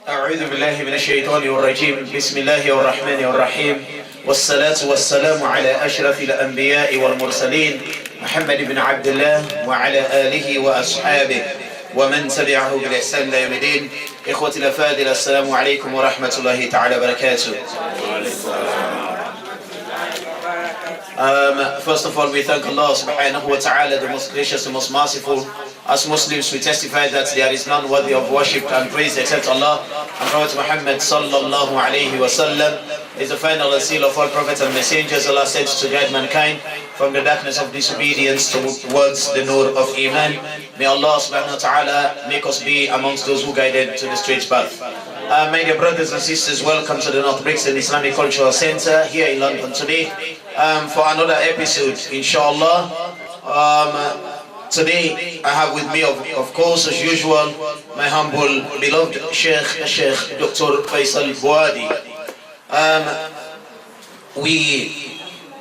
أعوذ بالله من الشيطان الرجيم. بسم الله الرحمن الرحيم، والصلاة والسلام على أشرف الأنبياء والمرسلين محمد بن عبد الله وعلى آله وأصحابه ومن تبعه بالإحسان إلى يوم الدين. إخوتي الأفاضل، السلام عليكم ورحمة الله تعالى وبركاته. First of all, we thank Allah subhanahu wa ta'ala, the most gracious, the most merciful. As Muslims, we testify that there is none worthy of worship and praise except Allah. And Prophet Muhammad sallallahu alayhi wa sallam is the final seal of all prophets and messengers. Allah sent to guide mankind from the darkness of disobedience towards the nur of Iman. May Allah subhanahu wa ta'ala make us be amongst those who guided to the straight path. My dear brothers and sisters, welcome to the North BRIXTON Islamic Cultural Center here in London today for another episode, inshallah. Today I have with me, of course, as usual, my humble, beloved Sheikh Dr. Faisal Boadi.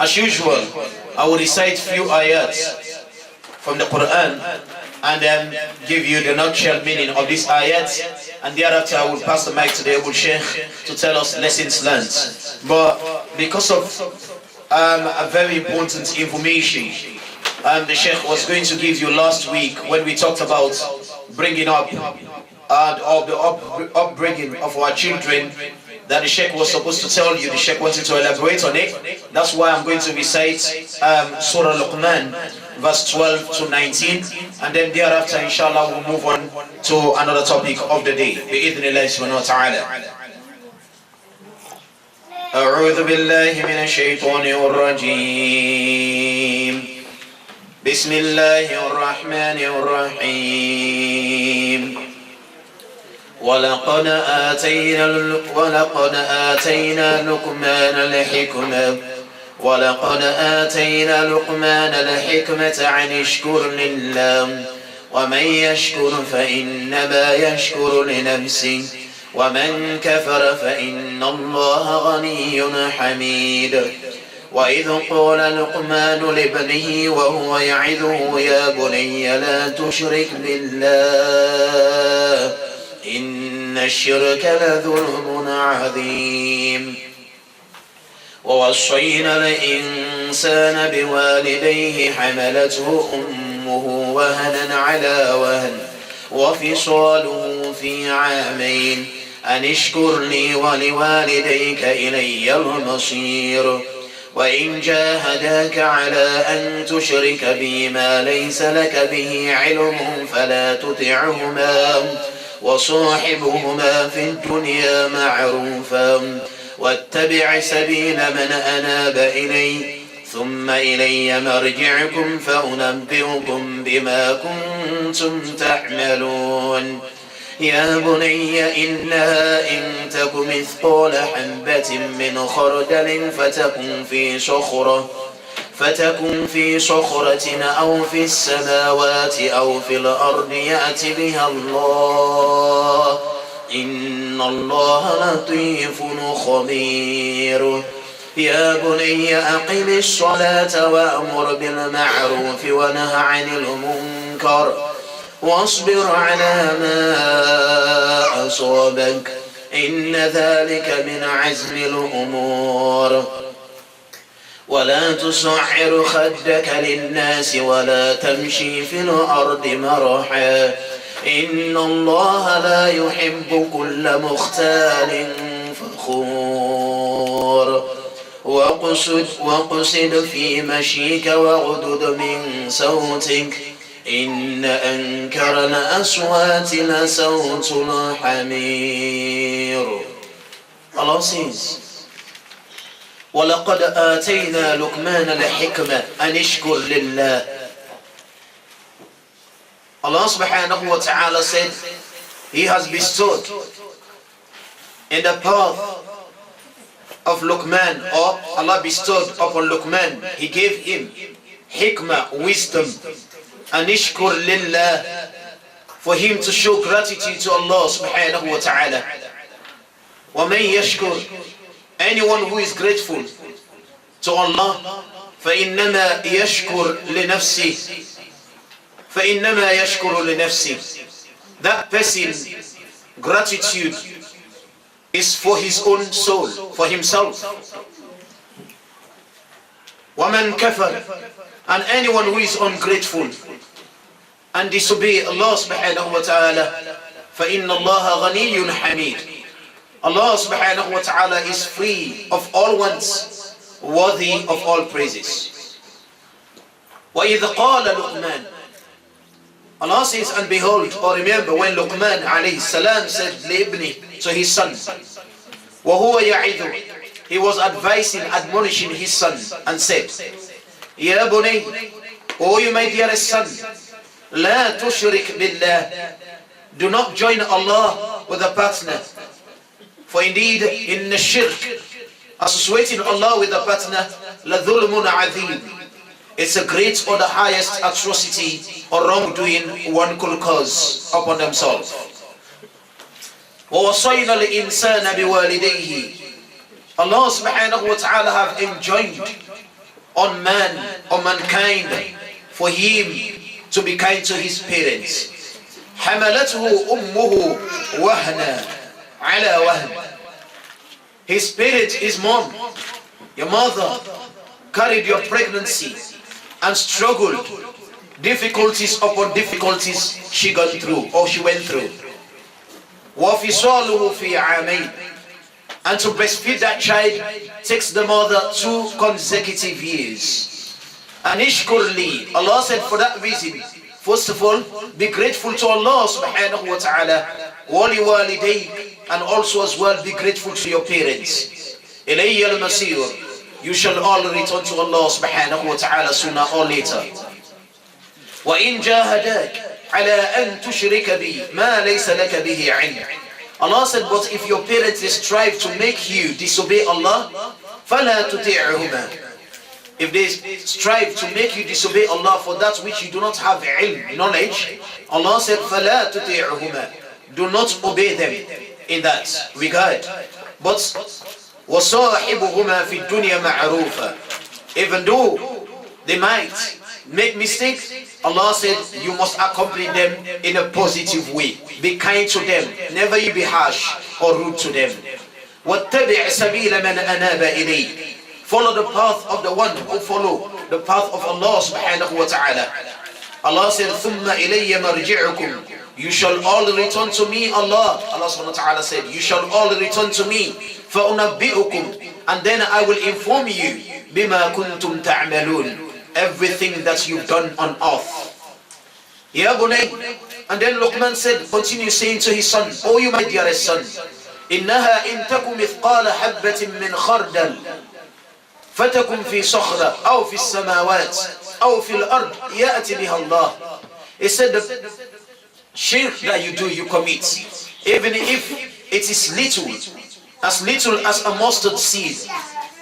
As usual, I will recite few ayats from the Quran and then give you the nutshell meaning of these ayats, and thereafter I will pass the mic to the able Sheikh to tell us lessons learned. But because of a very important information the Sheikh was going to give you last week when we talked about bringing up of the upbringing of our children, that the Sheikh was supposed to tell you, the Sheikh wanted to elaborate on it. That's why I'm going to recite Surah Luqman, verse 12 to 19, and then thereafter, inshallah, we'll move on to another topic of the day. Bi-idhnillahi subhanahu wa ta'ala. أعوذ بالله من الشيطان الرجيم. بسم الله الرحمن الرحيم. ولقد آتينا لقمان الحكمة عن اشكر لله ومن يشكر فإنما يشكر لنفسه ومن كفر فإن الله غني حميد. وإذ قال لقمان لابنه وهو يعظه يا بني لا تشرك بالله إن الشرك لظلم عظيم. ووصينا الإنسان بوالديه حملته أمه وهنا على وهن وفصاله في عامين أن اشكر لي ولوالديك إلي المصير. وإن جاهداك على أن تشرك بي ما ليس لك به علم فلا تطعهما وصاحبهما في الدنيا معروفا واتبع سبيل من أناب إلي ثم إلي مرجعكم فأنبئكم بما كنتم تعملون. يا بني إنها إن تك مثقال حبة من خردل فتكن في صخرة أو في السماوات أو في الأرض يأت بها الله إن الله لطيف خبير. يا بني أقم الصلاة وأمر بالمعروف ونهى عن المنكر واصبر على ما أصابك إن ذلك من عزم الأمور. ولا تصعر خدك للناس ولا تمشي في الأرض مرحا إن الله لا يحب كل مختال فخور. وقصد في مشيك واغضض من صوتك إن أنكر الأصوات لصوت الحمير. Allah says, وَلَقَدْ آتَيْنَا لُقْمَانَ الْحِكْمَةَ أَنِ اشْكُرْ لِلَّهِ. Allah subhanahu wa ta'ala said, He has bestowed in the path of Luqman, or Allah bestowed upon Luqman, He gave him hikmah, wisdom, anishkur lillah, for him to show gratitude to Allah subhanahu wa ta'ala. وَمَنْ يَشْكُرْ, anyone who is grateful to Allah, فَإِنَّمَا يَشْكُرْ لِنَفْسِهِ That person, gratitude is for his own soul, for himself. وَمَنْ كَفَرَ, and anyone who is ungrateful and disobey Allah subhanahu wa ta'ala, فَإِنَّ اللَّهَ غَنِيٌّ حَمِيدٌ. Allah subhanahu wa ta'ala is free of all wants, worthy of all praises. وَإِذْ قَالَ لُقْمَانَ, Allah says, and behold, or remember when Luqman alayhi salam said لِابْنِهِ, to his son, وَهُوَ يَعِذُ, he was advising, admonishing his son, and said, يَا بُنَيْ, O you my dearest son, لَا تُشْرِكْ بِاللَّهِ, do not join Allah with a partner. For indeed, in the shirk, associating Allah with a partner, لَذُلْمٌ عَظِيمٌ, it's a great or the highest atrocity or wrongdoing one could cause upon themselves. وَوَصَيْنَا الْإِنسَانَ بِوَالِدَيْهِ, Allah subhanahu wa ta'ala have enjoined on man or mankind for him to be kind to his parents. حَمَلَتْهُ أُمُّهُ وَهْنًا عَلَى وَهْنٍ, his parent, his mom, your mother, carried your pregnancy and struggled, difficulties upon difficulties she got through or she went through. وَفِصَالُهُ فِي عَامَيْنِ, and to breastfeed that child takes the mother 2 consecutive years. And ishkurli, Allah said for that reason, first of all, be grateful to Allah subhanahu wa ta'ala, wali walidayk, and also as well be grateful to your parents. Ilayya al-masir, you shall all return to Allah subhanahu wa ta'ala sooner or later. وَإِن جَاهَدَاكَ عَلَىٰ أَن تُشْرِكَ بِي مَا لَيْسَ لَكَ بِهِ عِلْمٌ, Allah said, but if your parents strive to make you disobey Allah, فَلَا تُطِعْهُمَا, if they strive to make you disobey Allah for that which you do not have ilm, knowledge, Allah said, فَلَا تُطِعْهُمَا, do not obey them in that regard. But وَصَاحِبُهُمَا فِي الدُّنْيَا مَعْرُوفًا, even though they might make mistakes, Allah said you must accompany them in a positive way. Be kind to them, never you be harsh or rude to them. وَاتَّبِعْ سَبِيلَ مَنْ أَنَابَ إِلَيْهِ, follow the path of the one who follow the path of Allah subhanahu wa ta'ala. Allah said, ثُمَّ إِلَيَّ مَرْجِعُكُمْ, you shall all return to me. Allah subhanahu wa ta'ala said, you shall all return to me. فَأُنَبِّئُكُمْ, and then I will inform you, بِمَا كُنْتُمْ تَعْمَلُونَ, everything that you've done on earth. Ya bunay, and then Luqman said, continue saying to his son, oh you my dearest son, إِنَّهَا إِن تَكُ مِثْقَالَ حَبَّةٍ مِّنْ خَرْدَلٍ فَتَكُنْ فِي صَخْرَةٍ أَوْ فِي السَّمَاوَاتِ أَوْ فِي الْأَرْضِ يَأْتِ بِهَا اللَّهُ. He said the shirk that you do, you commit, even if it is little as a mustard seed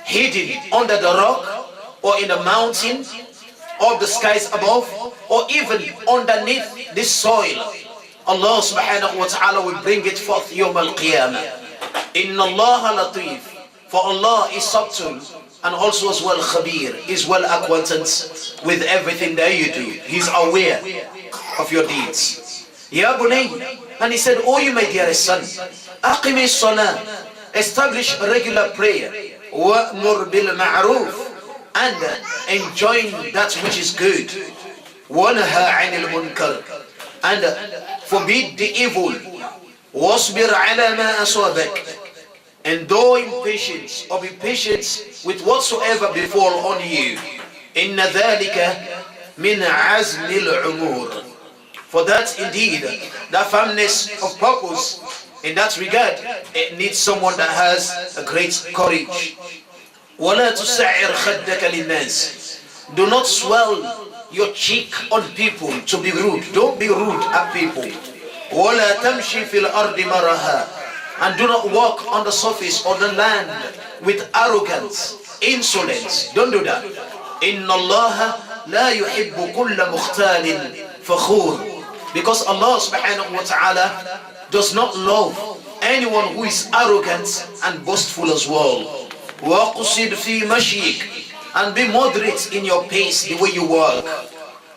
hidden under the rock or in the mountain or the skies above or even underneath this soil, Allah subhanahu wa ta'ala will bring it forth yawm al-qiyamah. Inna Allah latif, for Allah is subtle and also as well khabir, is well acquainted with everything that you do. He's aware of your deeds. Ya bunay, and he said, oh you my dearest son, aqimi salah, establish regular prayer, wa'mur bil ma'ruf, and enjoin that which is good, وَنَهَا عَنِ الْمُنْكَرِ, and forbid the evil, وَاصْبِرْ عَلَى مَا أَصَابَكَ, and though impatience or be patient with whatsoever befall on you. إِنَّ ذَلِكَ مِنْ عَزْمِ الْعُمُورِ, for that indeed, the firmness of purpose in that regard, it needs someone that has a great courage. وَلَا تُسَعِّرْ خَدَّكَ لِلنَّاسِ, do not swell your cheek on people to be rude. Don't be rude at people. وَلَا تَمْشِي فِي الْأَرْضِ مَرَهَا, and do not walk on the surface of the land with arrogance, insolence. Don't do that. إِنَّ اللَّهَ لَا يُحِبُّ كُلَّ مُخْتَالٍ فَخُورٍ, because Allah subhanahu wa ta'ala does not love anyone who is arrogant and boastful as well. وَقُصِدْ فِي مَشْيِكَ, and be moderate in your pace, the way you walk.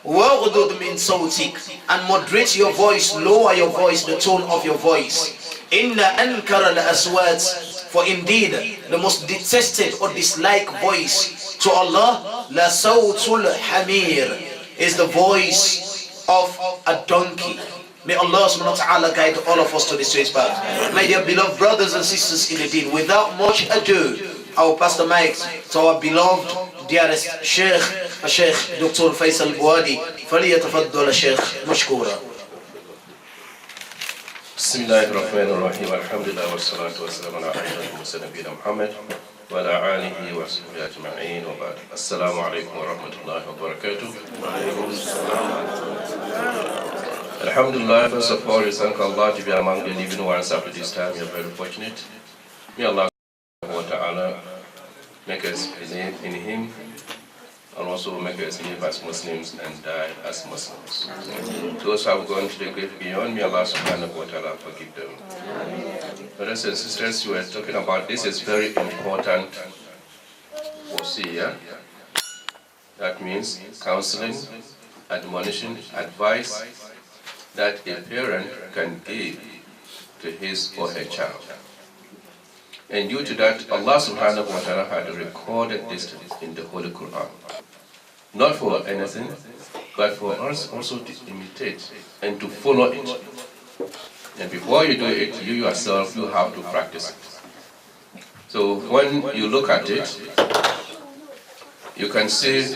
وَغْضُضْ مِنْ صَوْتِكَ, and moderate your voice, lower your voice, the tone of your voice. Inna ankara al-aswat, for indeed the most detested or disliked voice to Allah, la sawtul hamir, is the voice of a donkey. May Allah subhanahu wa ta'ala guide all of us to the straight path. My dear beloved brothers and sisters in the deen, without much ado, our pastor Mike to our beloved dearest Sheikh Dr. Faisal Boadi. فليتفضل الشيخ مشكورا. بسم الله الرحمن الرحيم. الحمد لله والصلاة والسلام على أشرف المرسلين نبينا محمد وعلى آله وصحبه أجمعين وبعد. السلام عليكم ورحمة الله وبركاته. Alhamdulillah, first of all, we thank Allah to be among the living ones after this time. We are very fortunate. May Allah make us believe in Him and also make us live as Muslims and die as Muslims. Those who have gone to the grave beyond, may Allah subhanahu wa ta'ala forgive them. Brothers and sisters, we are talking about this is very important wasiyah. That means counseling, admonition, advice that a parent can give to his or her child. And due to that, Allah subhanahu wa ta'ala had recorded this in the Holy Quran. Not for anything, but for us also to imitate and to follow it. And before you do it, you yourself, you have to practice it. So when you look at it, you can see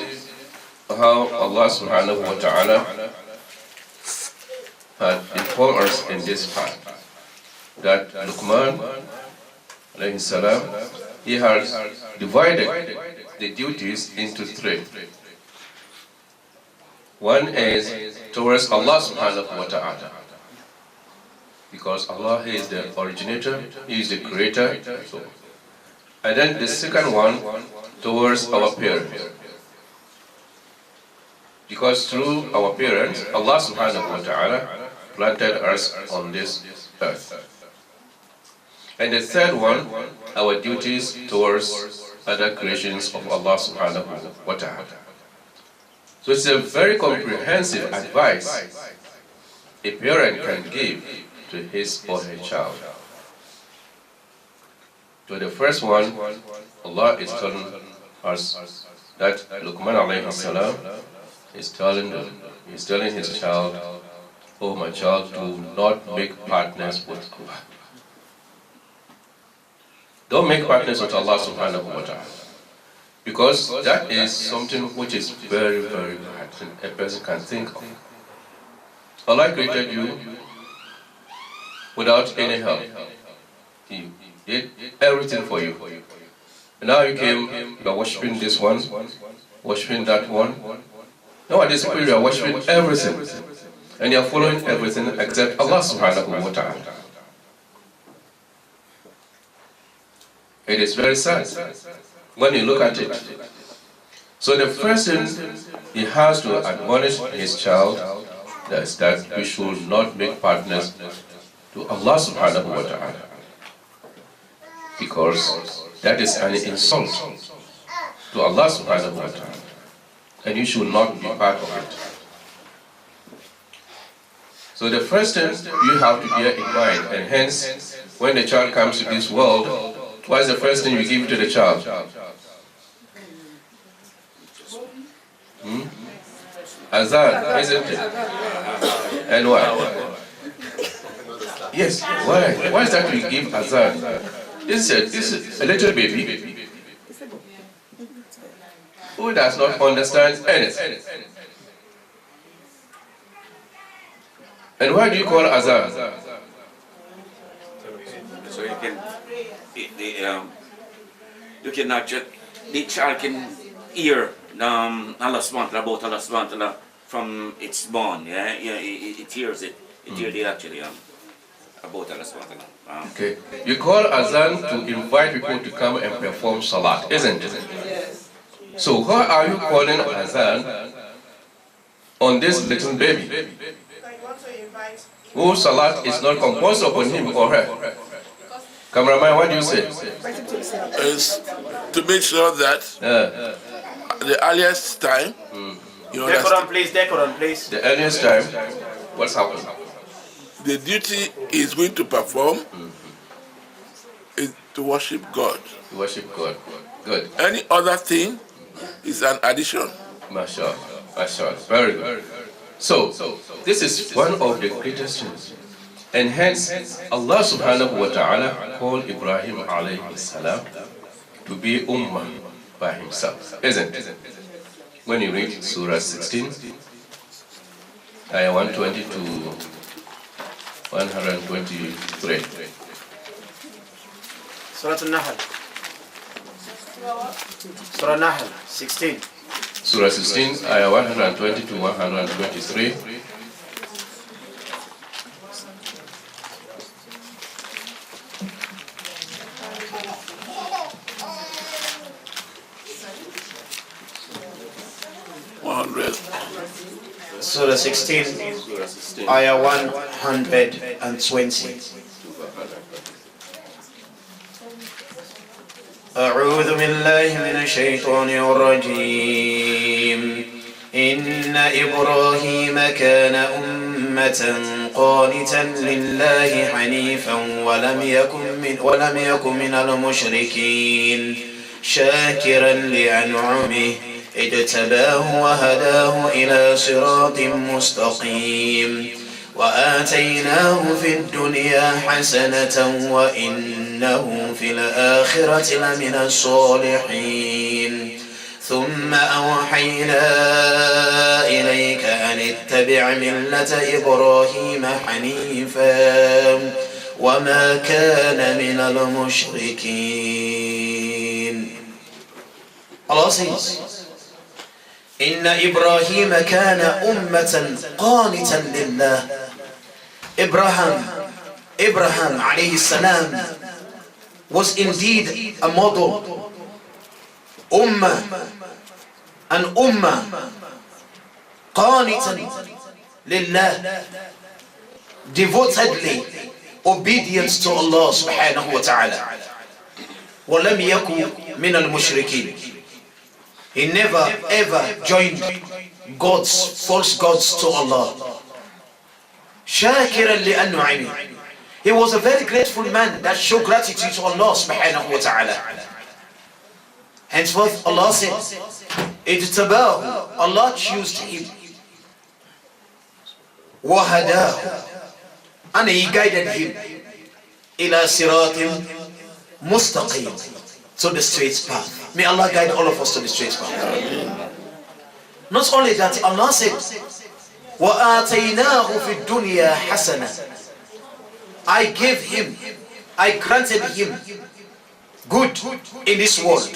how Allah subhanahu wa ta'ala had informed us in this part that Luqman alayhi salam, he has divided the duties into three. One is towards Allah subhanahu wa ta'ala, because Allah is the originator, He is the creator. And then the second one towards our parents, because through our parents, Allah subhanahu wa ta'ala planted us on this earth. And the third one, our duties towards other creations of Allah subhanahu wa ta'ala. So it's a very comprehensive advice a parent can give to his or her child. So the first one, Allah is telling us that Luqman alayhi salam is telling his child, "Oh my child, do not make partners with Allah. Don't make partners with Allah subhanahu wa ta'ala. Because that is something which is very, very bad and a person can think of. Allah created you without any help. He did everything for you. And now you came, you are worshipping this one, worshipping that one. Nowadays people are worshipping everything. And you are following everything except Allah subhanahu wa ta'ala. It is very sad when you look at it. So the first thing he has to admonish his child is that we should not make partners to Allah subhanahu wa ta'ala, because that is an insult to Allah subhanahu wa ta'ala, and you should not be part of it. So the first thing you have to bear in mind, and hence when the child comes to this world, what is the first thing you give to the child? Azan, isn't it? And why? Yes, why? Why is that we give azan? This is a little baby who does not understand anything. And why do you call azan? So you can actually, the child can hear Allah subhanahu about Allah subhanahu from its born. Yeah, it hears it. It hears it actually about Allah subhanahu. Okay, you call azan to invite people to come and perform salat, isn't it? Yes. So why are you calling azan on this little baby? Whose salat is not composed upon him or her? Cameraman, what do you say? Is to make sure that the earliest time, decorum please. The earliest time, what's happened? the duty he's going to perform is to worship God. Worship God. Good. Any other thing is an addition. Mashallah. Mashallah. Very good. So, this is one of the greatest things. And hence, Allah subhanahu wa ta'ala called Ibrahim alayhi salam to be ummah by himself. Isn't it? When you read Surah 16, ayah 120 to 123. Surah An-Nahl. Surah An-Nahl 16. Surah 16, ayah 120 to 123. Surah 16, ayah 120. أعوذ بالله من الشيطان الرجيم إن إبراهيم كان أمة قانتا لله حنيفا ولم يكن من المشركين شاكرا لأنعمه اجتباه وهداه إلى صراط مستقيم وآتيناه في الدنيا حسنة وإنه في الآخرة لمن الصالحين ثم أوحينا إليك أن اتبع ملة إبراهيم حنيفا وما كان من المشركين. Allah says, إن إبراهيم كان أمة قانتا لله. Abraham alayhi salam was indeed a model, an ummah, qanitan lillah, devotedly obedient to Allah subhanahu wa ta'ala. وَلَمْ يَكُنْ مِنَ الْمُشْرِكِينَ. He never ever joined false gods to Allah. شَاكِرًا لِأَنْعُمِهِ. He was a very grateful man that showed gratitude to Allah subhanahu wa ta'ala. Henceforth Allah said, اجتباه, Allah chose him. وهداه, and He guided him. إلى صراط مستقيم, to the straight path. May Allah guide all of us to the straight path. Not only that, Allah said, وَآتَيْنَاهُ فِي الدُّنْيَا حَسَنًا. I granted him good in this world.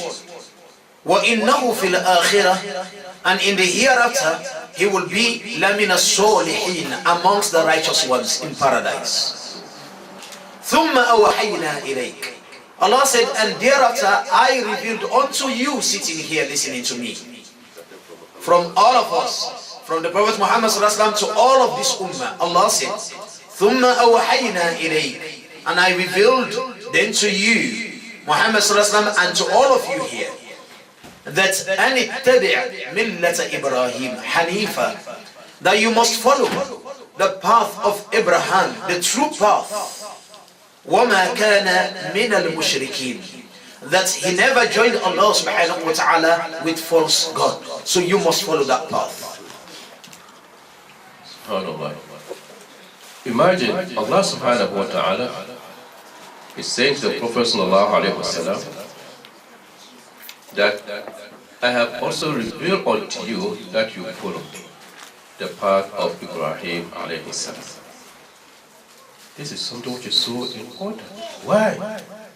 وَإِنَّهُ فِي الْآخِرَةِ, and in the hereafter he will be لَمِنَ الصَّالِحِينَ, amongst the righteous ones in paradise. ثُمَّ أَوْحَيْنَا إِلَيْكَ. Allah said, and thereafter I revealed unto you sitting here listening to me, from all of us, from the Prophet Muhammad ﷺ to all of this ummah, Allah said, ثُمَّ أَوْحَيْنَا إِلَيْكَ, and I revealed then to you, Muhammad ﷺ, and to all of you here, that أَنِ اتَّبِعْ مِلَّةَ إِبْرَاهِيمَ حَنِيفًا, that you must follow the path of Abraham, the true path. وَمَا كَانَ مِنَ الْمُشْرِكِينَ, that he never joined Allah subhanahu wa ta'ala with false God. So you must follow that path. SubhanAllah. Imagine Allah subhanahu wa ta'ala is saying to the Prophet sallallahu alayhi wa sallam that I have also revealed unto you that you follow the path of Ibrahim alayhi salam. This is something which is so important. Why?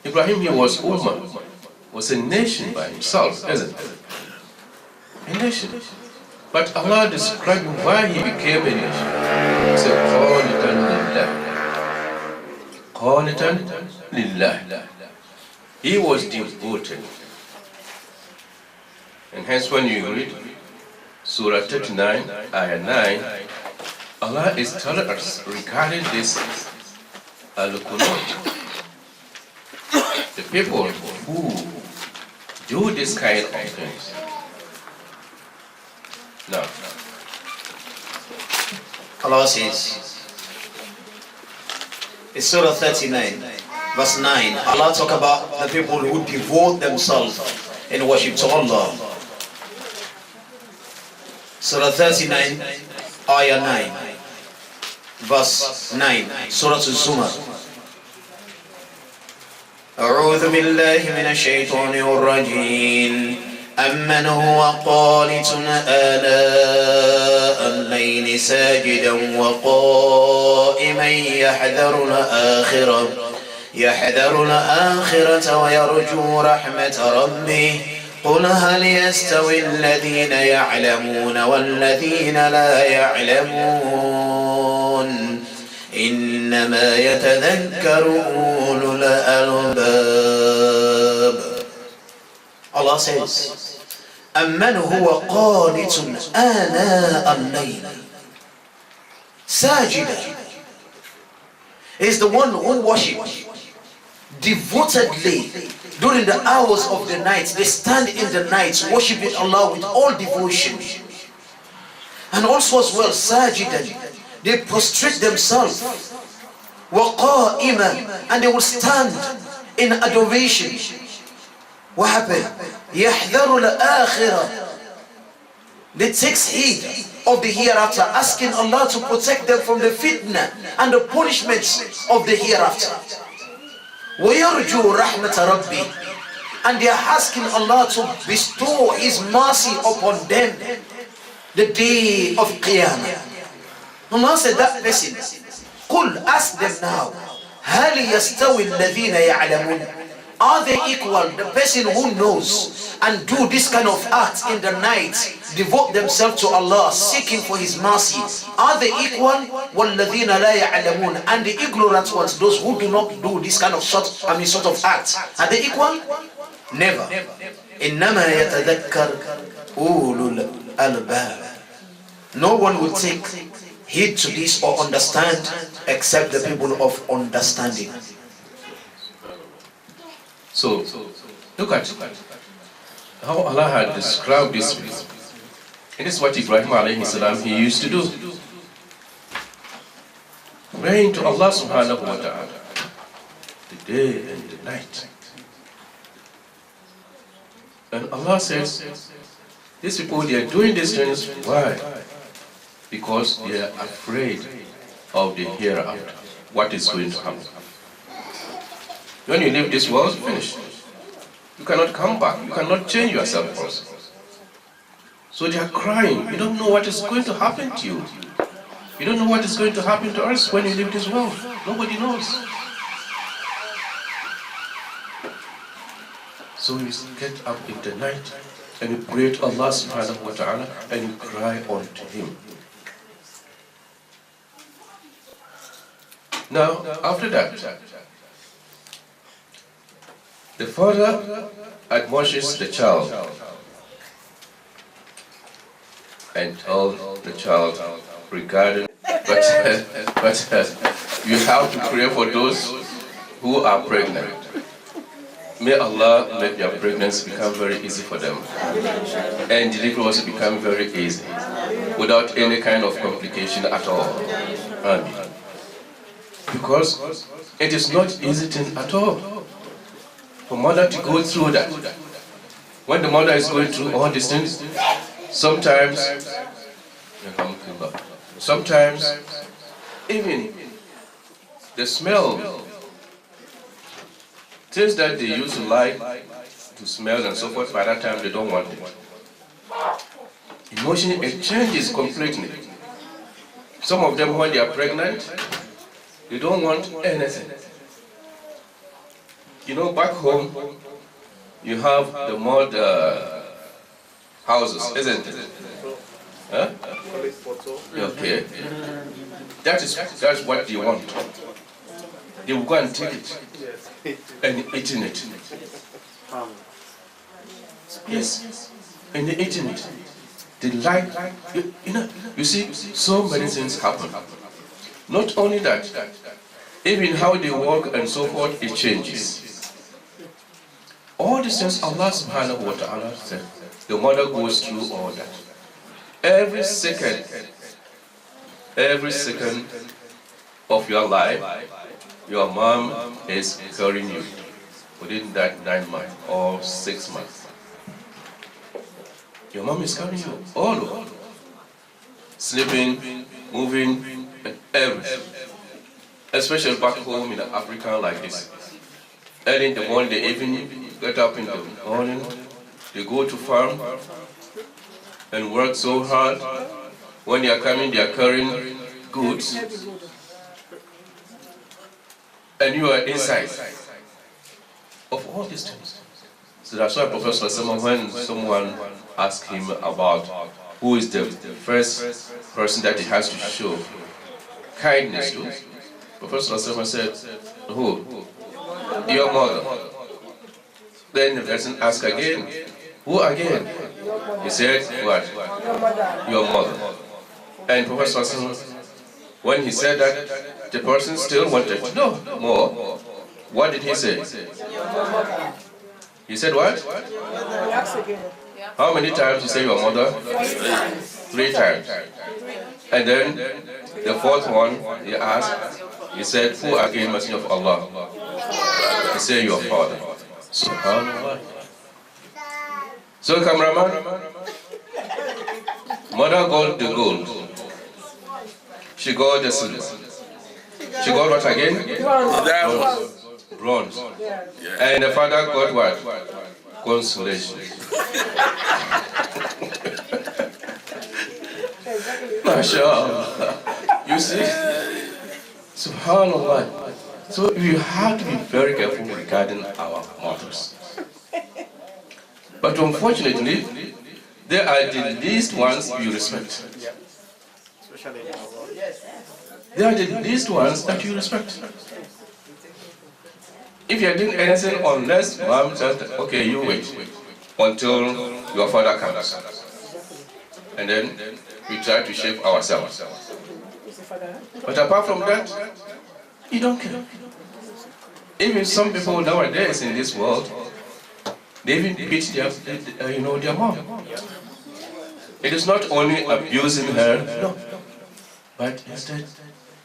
Ibrahim, he was ummah, was a nation by himself, isn't it? A nation. But Allah described why he became a nation. He said, Qanitan lillah. Qanitan lillah. He was devoted. And hence when you read Surah 39, Ayah 9, Allah is telling us regarding this al-Qunut. The people who do this kind of things. Now, Allah says, It's Surah 39, verse 9. Allah talk about the people who devote themselves in worship to Allah. Surah 39, Ayah 9, verse 9. Surah Al-Zumar. أعوذ بالله من الشيطان الرجيم أمن هو قانت آناء الليل ساجدا وقائما يحذر الآخرة ويرجو رحمة ربه قل هل يستوي الذين يعلمون والذين لا يعلمون إنما يتذكر أولو الألباب. Allah says, أَمَّنْ هُوَ قَانِتٌ آنَاءَ اللَّيْلِ سَاجِدًا is the one who worships devotedly during the hours of the night. They stand in the night worshiping Allah with all devotion. And also as well, sajidan, they prostrate themselves. وَقَائِمًا, and they will stand in adoration. What happened? يَحْذَرُ الْآخِرَةِ, they take heed of the hereafter, asking Allah to protect them from the fitna and the punishments of the hereafter. وَيَرْجُوا رَحْمَةَ رَبِّي, and they are asking Allah to bestow His mercy upon them the day of Qiyamah. Allah said that person, قُلْ, ask them now, هَلْ يَسْتَوِي الَّذِينَ يَعْلَمُونَ, are they equal, the person who knows and do this kind of act in the night, devote themselves to Allah, seeking for His mercy, are they equal? وَالَّذِينَ لَا يَعْلَمُونَ, and the ignorant ones, those who do not do this kind of sort of act, are they equal? Never. إِنَّمَا يَتَذَكَّرْ أُولُو الْأَلْبَابِ, no one will take heed to this or understand except the people of understanding. So, look at how Allah had described this. And this is what Ibrahim alayhi salam, he used to do. Praying to Allah subhanahu wa ta'ala, the day and the night. And Allah says, these people, they are doing these things, why? Because they are afraid of the hereafter, what is going to happen. When you leave this world, finish. You cannot come back. You cannot change yourself also. So they are crying. You don't know what is going to happen to you. You don't know what is going to happen to us when you leave this world. Nobody knows. So you get up in the night and you pray to Allah subhanahu wa ta'ala and you cry unto Him. Now, after that, the father admonishes the child and told the child regarding, but you have to pray for those who are pregnant. May Allah make their pregnancy become very easy for them, and delivery also become very easy, without any kind of complication at all. Amen. Because it is not easy thing at all for mother to go through that. When the mother is going through all these things, sometimes even the smell, things that they used to like to smell and so forth, by that time they don't want it. Emotion, it changes completely. Some of them, when they are pregnant, they don't want anything. You know, back home, you have the mud houses, isn't it? Huh? Okay. That's what they want. They will go and take it and eating it. Yes, and they're eating it. They like, you see, so many things happen. Not only that, even how they walk and so forth, it changes. All these things Allah subhanahu wa ta'ala said, the mother goes through all that. Every second of your life, your mom is carrying you within that 9 months or 6 months. Your mom is carrying you all over, sleeping, moving, and everything. Especially back home in Africa like this. Early in the morning, they even get up in the morning, they go to farm and work so hard. When they are coming, they are carrying goods. And you are inside of all these things. So that's why Professor Sama, when someone asked him about who is the first person that he has to show kindness to, Professor Sama said, who? Your mother. Then the person asked again, who again? He said, what? Your mother. And Professor Sama, when he said that, the person still wanted to know more. What did he say? He said what? How many times you say your mother? 3 times. And then the 4th one, he asked, he said, who again, Messenger of Allah? He said, your father. SubhanAllah. So, cameraman, mother got the gold. She got the silver. She got what again? Bronze. And the father got what? Consolation. MashaAllah. You see? SubhanAllah. So we have to be very careful regarding our mothers. But unfortunately, they are the least ones we respect. They are the least ones that you respect. If you are doing anything unless mom says, okay, you wait until your father comes. And then we try to shape ourselves. But apart from that, you don't care. Even some people nowadays in this world, they even beat their mom. It is not only abusing her, no, but instead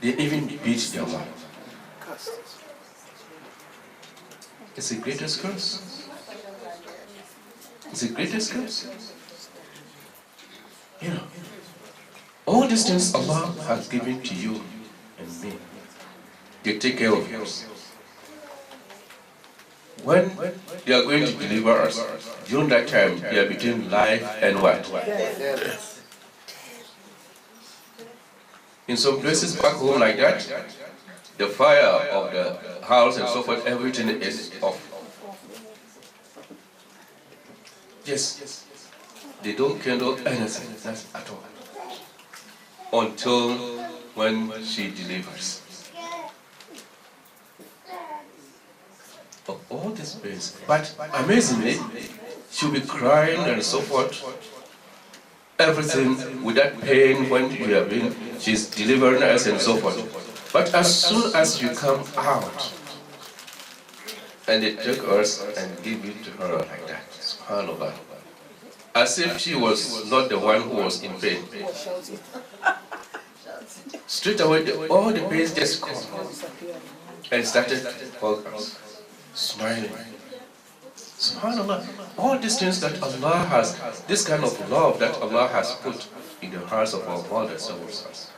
they even beat their mom. It's the greatest curse. It's the greatest curse. You know, all these things Allah has given to you and me, they take care of us. When they are going to deliver us, during that time, they are between life and what? In some places back home like that, the fire of the house and so forth, everything is off. Yes, they don't kindle anything, that's at all. Until when she delivers. Of all this pains. But amazingly, she'll be crying and so forth. Everything with that pain when you have been, she's delivering us and so forth. But as soon as you come out, and they take us and give it to her like that, subhanAllah, as if she was not the one who was in pain. Straight away, all the pains just come and started to hug us, smiling. SubhanAllah, all these things that Allah has, this kind of love that Allah has put in the hearts of our mothers towards us,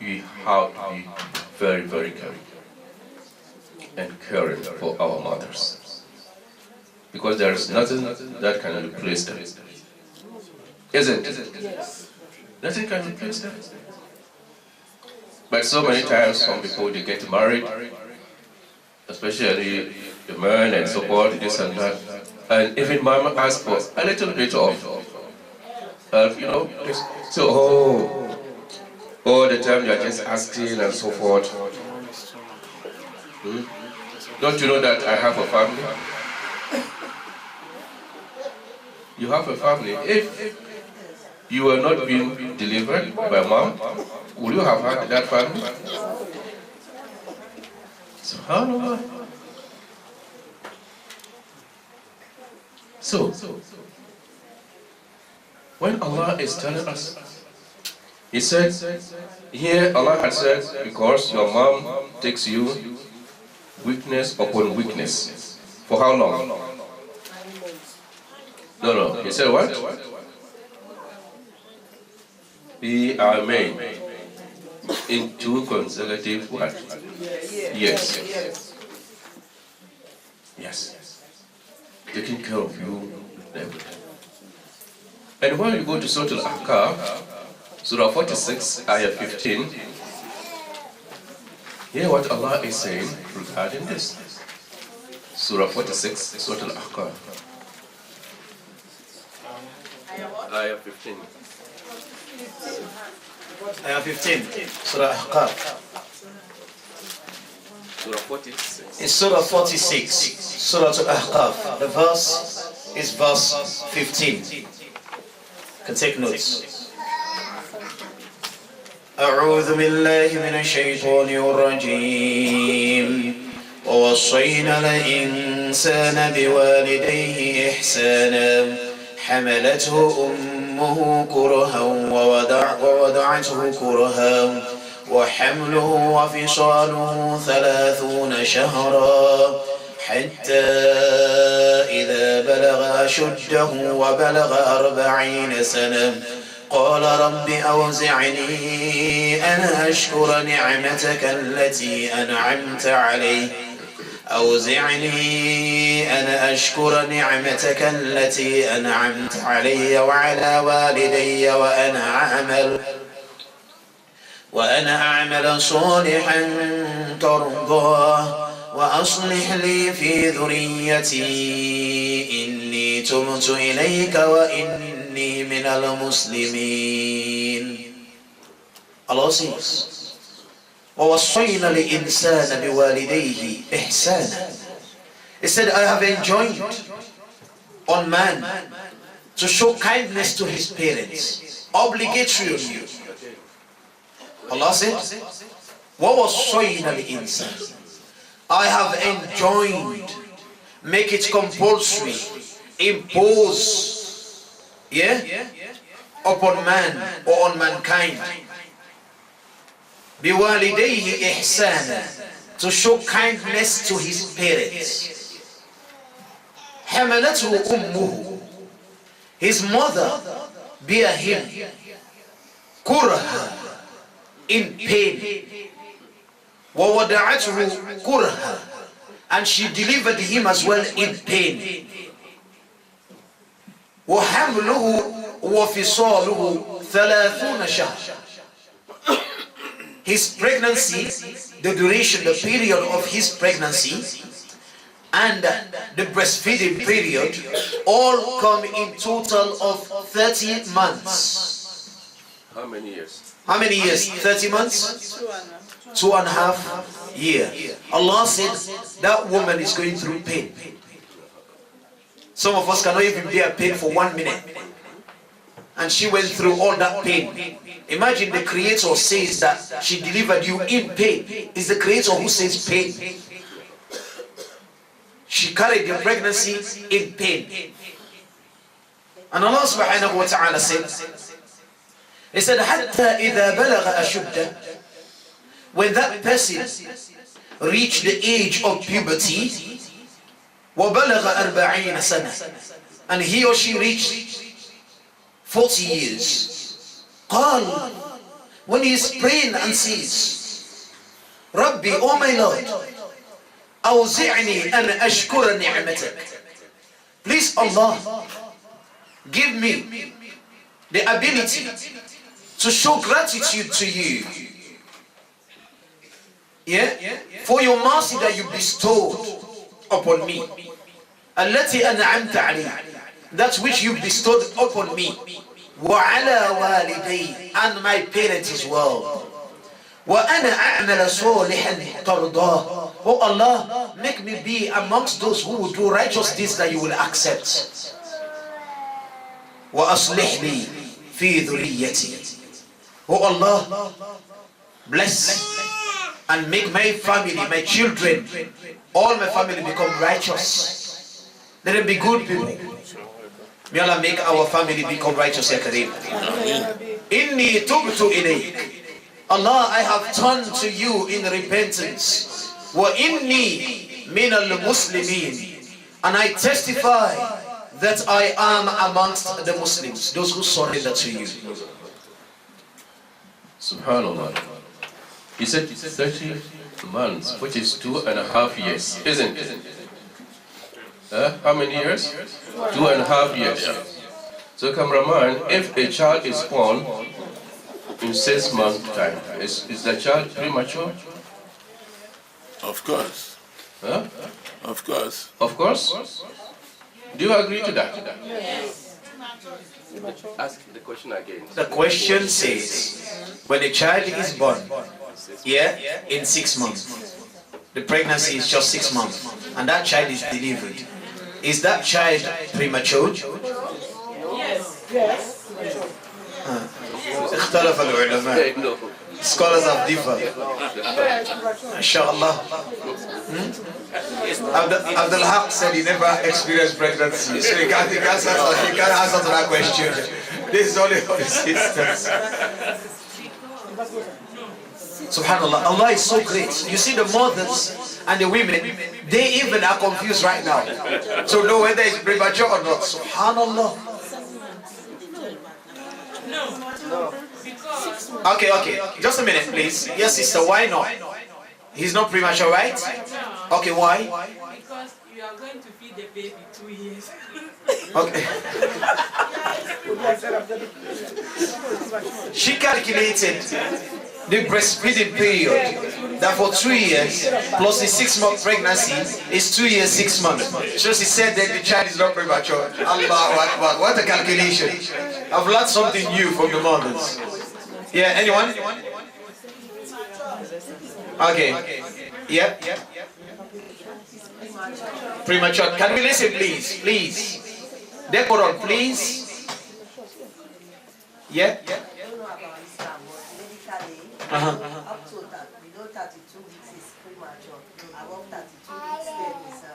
we have to be very, very caring and caring for our mothers. Because there is nothing that can replace them. Isn't it? Yes. Nothing can replace them. But so many times, some people, they get married, especially the man and so forth, this and that. And even mom asks for a little bit of, so, all the time you are just asking and so forth. Don't you know that I have a family? You have a family. If you were not being delivered by mom, would you have had that family? SubhanAllah. So, when Allah is telling us He said, here Allah had said, because your mom takes you weakness upon weakness. For how long? No. He said what? We are made in 2 consecutive what? Yes. Yes. Taking care of you. And when you go to Surah Al-Ahqaf, Surah 46, Ayah 15, hear what Allah is saying regarding this. Surah 46, Surah Al-Ahqaf. Ayah 15. Ayah 15, Surah Ahqaf. Surah 46. In Surah 46, Surah Al-Ahqaf, the verse is verse 15. You can take notes. أعوذ بالله من الشيطان الرجيم ووصينا الإنسان بوالديه إحسانا حملته أمه كرها ووضعته كرها وحمله وفصاله 30 شهرا حتى إذا بلغ أشده وبلغ 40 سنة قال رب أوزعني أن أشكر نعمتك التي أنعمت علي وعلى والدي وأن أعمل صالحا ترضاه وأصلح لي في ذريتي إني تبت إليك وإني من المسلمين. Allah says, وَوَصَّيْنَا الْإِنسَانَ بِوَالِدَيْهِ إِحْسَانًا. He said, I have enjoined on man to show kindness to his parents, obligatory on you. Allah said, وَوَصَّيْنَا الْإِنسَانَ. I have enjoined, make it compulsory, impose, upon man or on mankind. بِوَالِدَيْهِ إِحْسَانًا, to show kindness to his parents. حَمَلَتْهُ أُمُّهُ, his mother bear him كُرْهًا, in pain. وَوَضَعَتْهُ كُرْهًا, and she delivered him as well in pain. وَحَمْلُهُ وَفِصَالُهُ 30 شهرا. His pregnancy, the duration, the period of his pregnancy, and the breastfeeding period all come in total of 30 months. How many years? How many years? 30 months? 2.5 years. Allah said that woman is going through pain. Some of us cannot even bear pain for 1 minute. And she went through all that pain. Imagine the Creator says that she delivered you in pain. It's the Creator who says pain. She carried the pregnancy in pain. And Allah subhanahu wa ta'ala said, He said, حَتَّى إِذَا بَلَغَ أَشُدَّ, when that person reached the age of puberty, وَبَلَغَ 40 سَنَةً, and he or she reached 40 years. قال, when he is praying and says, Rabbi, oh my Lord, أوزعني أن أشكر نعمتك. Please Allah, give me the ability to show gratitude to you. For your mercy that you bestowed upon me. التي أنعمت علي, that which you bestowed upon me. وعلى والدي, and my parents as well. وأنا أعمل صالحا ترضاه. Oh Allah, make me be amongst those who will do righteous deeds that you will accept. وأصلح لي في ذريتي. Oh Allah, bless and make my family, my children, all my family become righteous. Let them be good people. May Allah make our family become righteous, Ya Kareem. Inni tubtu ilayk. Allah, I have turned to you in repentance. Wa inni min al-muslimin. And I testify that I am amongst the Muslims, those who surrender to you. Subhanallah. He said 30 months, which is 2.5 years, isn't it? How many years? 2.5 years. So, cameraman, if a child is born in 6 months' time, is the child premature? Of course. Huh? Of course. Of course. Do you agree to that? Yes. Ask the question again. The question says, when a child is born, in 6 months, the pregnancy is just 6 months, and that child is delivered, is that child premature? Yes. اختلف العلماء. Scholars have differed. Inshallah. Abdul Haq said he never experienced pregnancy, so he can't answer to that question. This is only for his sisters. Subhanallah, Allah is so great. You see the mothers and the women, they even are confused right now. So know whether it's premature or not. Subhanallah. Okay. Just a minute, please. Yes, sister, why not? He's not premature, right? Okay, why? Because you are going to feed the baby 2 years. Okay. She calculated the breastfeeding period that for 2 years plus the 6-month pregnancy is 2 years, 6 months. So she said that the child is not premature. Allahu Akbar. What a calculation. I've learned something new from the mothers. Yeah, anyone? Okay. Yeah. Premature. Can we listen, please? Please. Decorum, please. Yeah. Up to that, below 32 weeks is premature. Above 32 weeks, then is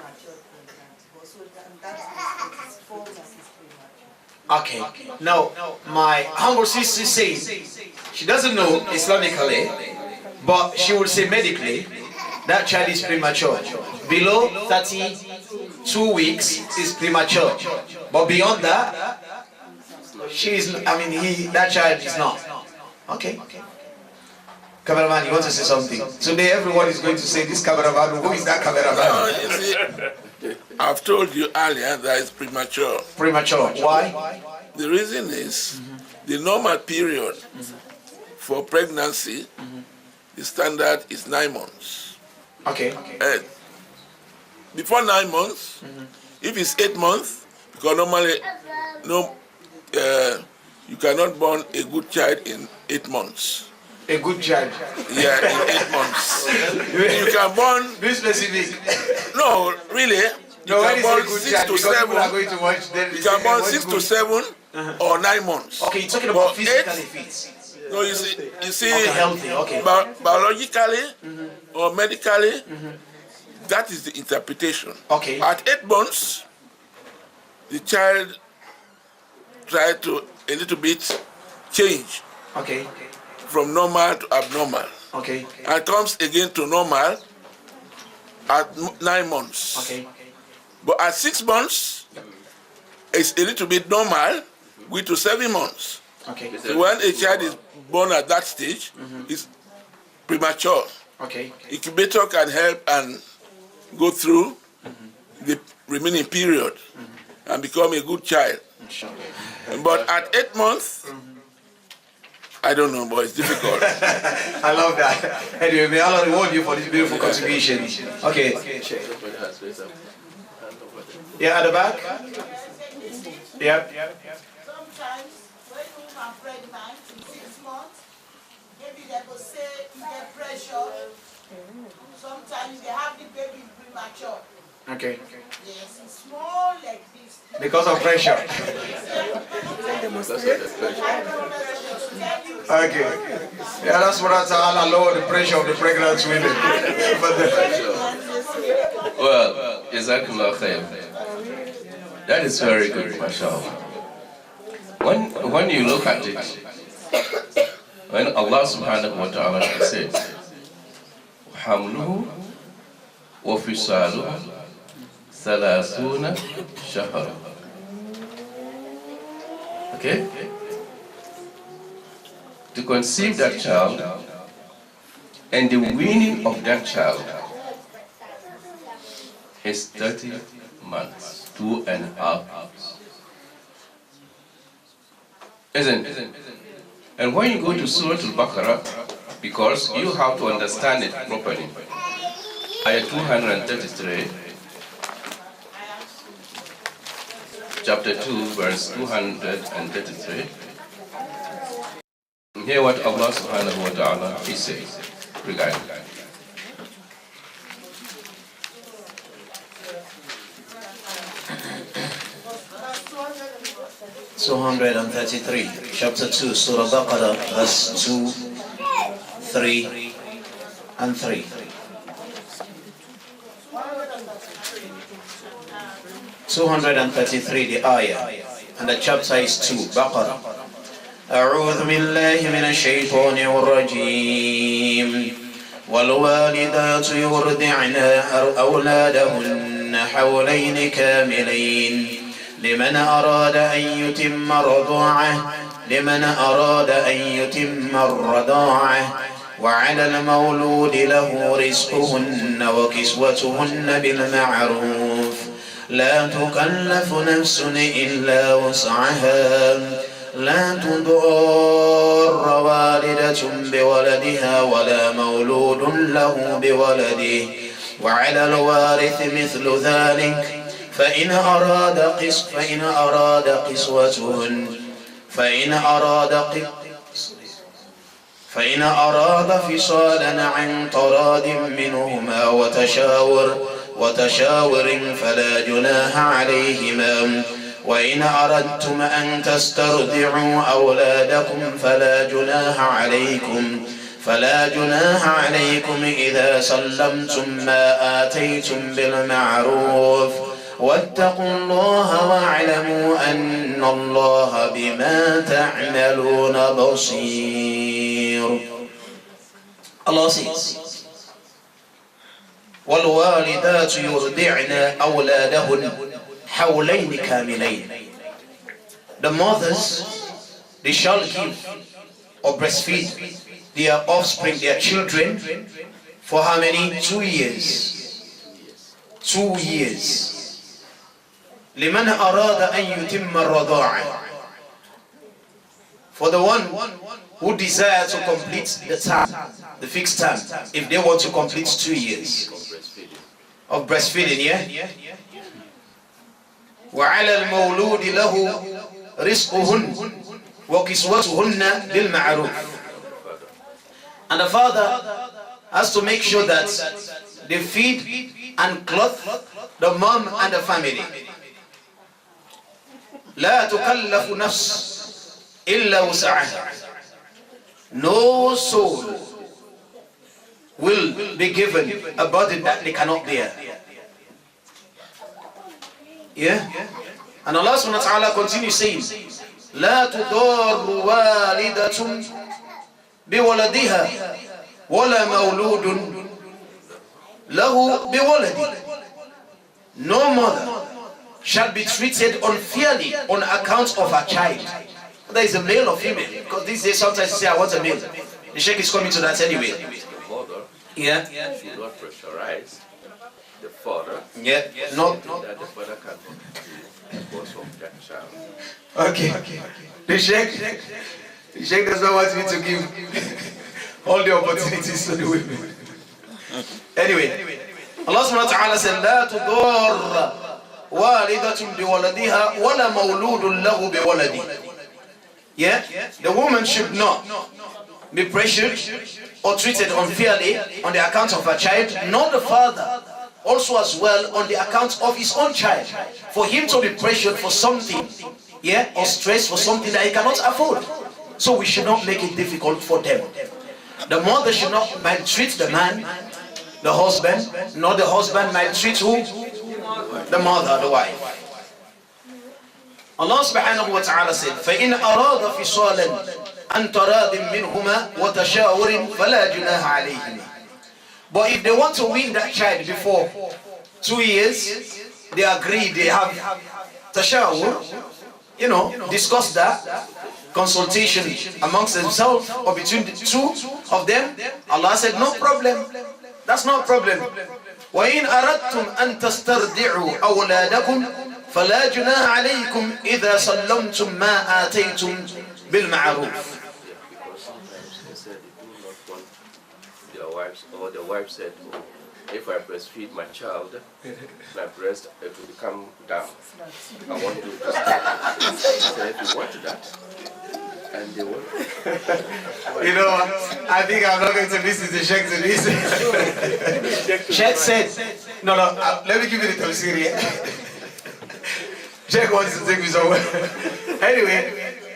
mature pregnant. So that is 4 months is premature. Okay. Now, my humble sister says she doesn't know Islamically, but she will say medically that child is premature. Below 32 weeks is premature, but beyond that, that child is not. Okay. Cameraman, you want to say something? Today everyone is going to say, this cameraman, who is that cameraman? You see, I've told you earlier that it's premature. Premature. Why? The reason is the normal period for pregnancy, the standard is 9 months. Okay. Before 9 months, if it's 8 months, because normally you cannot born a good child in 8 months. A good child. Yeah, in 8 months. You can born. Be specific. No, really. You No, when can is born a good 6 child? to Because 7. people are going to watch them. You can born 6 to 7 or 9 months. Okay, you're talking about But physically 8, fit. no, you see, Okay, healthy. Okay. biologically or medically, that is the interpretation. Okay. At 8 months, the child try to a little bit change Okay. from normal to abnormal, Okay. and comes again to normal at 9 months. Okay. But at 6 months, it's a little bit normal, going to 7 months. Okay. So when a child is born at that stage, it's premature. Okay. Incubator can help and go through the remaining period and become a good child. But at 8 months, I don't know, but it's difficult. I love that. Anyway, may Allah reward you for this beautiful contribution. Okay. Yeah, at the back. Yeah. Sometimes when you are pregnant in 6 months, maybe they will say you get pressure. Sometimes they have the baby premature. Okay. Yes, it's small like this. Because of pressure. Okay. Yeah, that's what Allah lower the pressure of the pregnant women. Well, Jazakumullah khair. That is very good, mashallah. When you look at it, when Allah subhanahu wa ta'ala says, حَمْلُهُ وَفِصَالُهُ ثَلَاثُونَ شَهْرًا. Okay? To conceive that child and the weaning of that child is 30 months, 2.5 years. Isn't it? And when you go to Surah Al-Baqarah, because you have to understand it properly, Ayah 233, chapter 2, verse 233, hear what Allah subhanahu wa ta'ala says regarding that. chapter 2, Surah Baqarah, verse 2, 3, and 3. The ayah, and the chapter is 2, Baqarah. أعوذ بالله من الشيطان الرجيم والوالدات يرضعن أولادهن حولين كاملين لمن أراد أن يتم الرضاعة وعلى المولود له رزقهن وكسوتهن بالمعروف لا تكلف نفس إلا وسعها لا تضار والدة بولدها ولا مولود له بولده وعلى الوارث مثل ذلك فإن أراد فصالا عن تراض منهما وتشاور فلا جناح عليهما وإن أردتم أن تسترضعوا أولادكم فلا جناح عليكم إذا سلمتم ما آتيتم بالمعروف واتقوا الله واعلموا أن الله بما تعملون بصير. Allah says, وَالْوَالِدَاتُ يُرْضِعْنَ أَوْلَادَهُنَّ حَوْلَيْنِ كَامِلَيْنِ. The mothers, they shall give or breastfeed their offspring, their children, for how many? 2 years. 2 years. لمن أراد أن يتم الرضاعة. For the one who desires to complete the term, the fixed term, if they want to complete 2 years of breastfeeding, yeah? وعلى المولود له رزقهن وكسوتهن بالمعروف. And the father has to make sure that they feed and clothe the mom and the family. لا تكلف نفس إلا وسعها. No soul will be given a burden that they cannot bear. Yeah? And Allah subhanahu wa ta'ala continues saying, لا تضار والدة بولدها ولا مولود له بولده. No mother shall be treated unfairly on account of her child. Whether it's a male or female. Because these days sometimes you say, I want a male. The Sheikh is coming to that anyway. The mother should not pressurize the father. Yeah. Not that the father can because of that child. okay. The Sheikh does not want me to give all the opportunities to the women. Anyway, Allah subhanahu wa ta'ala said, لا تضار والدة بولدها ولا مولود له بولده. Yeah? The woman should not be pressured or treated unfairly on the account of her child, nor the father also as well on the account of his own child. For him to be pressured for something, yeah, or stressed for something that he cannot afford. So we should not make it difficult for them. The mother should not maltreat the man, the husband, nor the husband maltreat who? The mother, the wife. Allah subhanahu wa ta'ala said, فَإِنْ أَرَادَ فِصَالًا عن تراض منهما وتشاور فلا جناح عليهما. But if they want to win that child before 2 years, they agree, they have tashawur, discuss that, consultation amongst themselves or between the two of them. Allah said, no problem. That's no problem. وَإِنْ أَرَدْتُمْ أَن تَسْتَرْضِعُوا أَوْلَادَكُمْ فَلَا جُنَاحَ عَلَيْكُمْ إِذَا سَلَّمْتُمْ مَا آتَيْتُمْ بِالْمَعْرُوفِ. Because sometimes they said they do not want their wives, or the wife said, oh, if I breastfeed my child, my breast it will come down. I want to breastfeed. He said, if you want that, and they want. I think I'm not going to listen to Sheiks to this. Sheikh said, no, let me give you the tafsir here. Sheikh wants to take me somewhere. Anyway,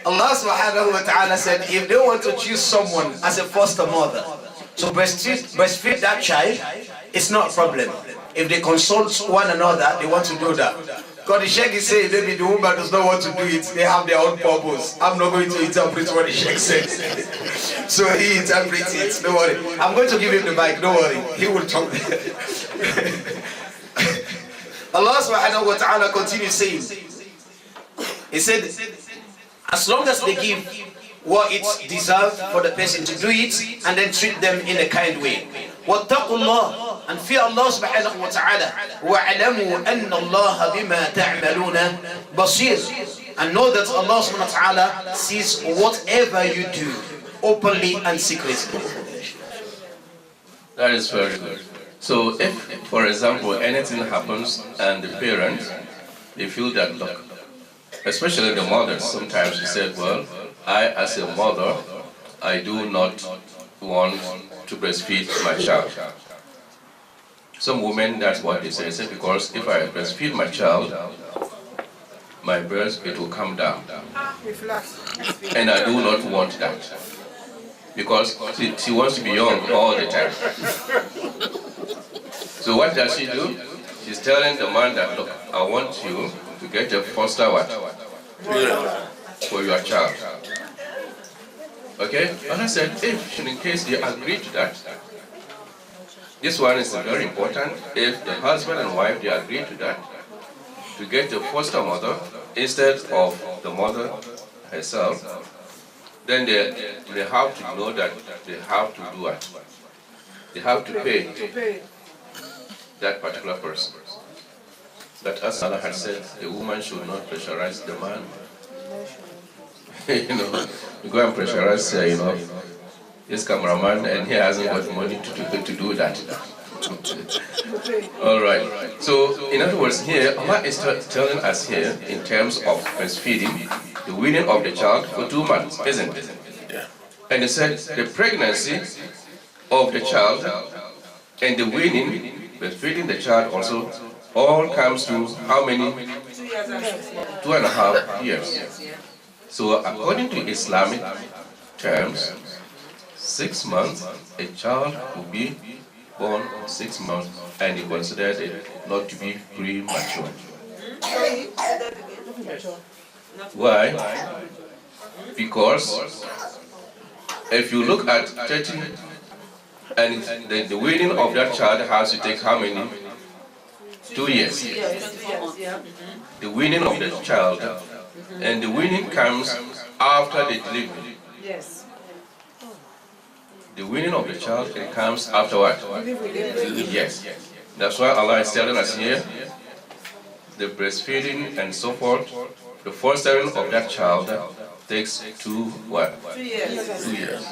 Allah subhanahu wa ta'ala said, if they want to choose someone as a foster mother to breastfeed that child, it's not a problem. If they consult one another, they want to do that. Because the Sheikh is saying maybe the woman does not want to do it, they have their own purpose. I'm not going to interpret what the Sheikh says. So he interprets it, don't worry. I'm going to give him the mic, don't worry. He will talk. Allah subhanahu wa ta'ala continues saying, He said, as long as they give what it's deserved for the person to do it and then treat them in a kind way. وَاتَّقُوا اللَّهِ, and fear Allah subhanahu wa ta'ala. وَاعْلَمُوا أَنَّ اللَّهَ بِمَا تَعْمَلُونَ بَصِيرٌ, and know that Allah subhanahu wa ta'ala sees whatever you do, openly and secretly. That is very good. So if, for example, anything happens and the parents, they feel that, look, especially the mothers, sometimes they said, well, I as a mother, I do not want to breastfeed my child. Some women, that's what they say, because if I breastfeed my child, my breast, it will come down. And I do not want that. Because she wants to be young all the time. So what does she do? She's telling the man that, look, I want you to get a foster what? For your child. Okay? And I said, if in case they agree to that, this one is very important. If the husband and wife, they agree to that, to get a foster mother instead of the mother herself, then they have to know that they have to do what? They have to pay that particular person. That as Allah has said, the woman should not pressurize the man. You go and pressurize, this cameraman, and he hasn't got money to do that. All right. So, in other words, here, Allah is telling us here, in terms of breastfeeding, the weaning of the child for 2 months, isn't it? Yeah. And He said the pregnancy of the child and the weaning, breastfeeding the child also, all comes to how many? 2.5 years. So according to Islamic terms, 6 months, a child will be born 6 months, and he considered it not to be premature. Why? Because if you look at 30, and the weaning of that child has to take how many? 2 years. The weaning of the child, and the weaning comes after the delivery. Yes. The weaning of the child, it comes after what? Yes. That's why Allah is telling us here, the breastfeeding and so forth, the fostering of that child takes 2 what? 2 years. 2 years.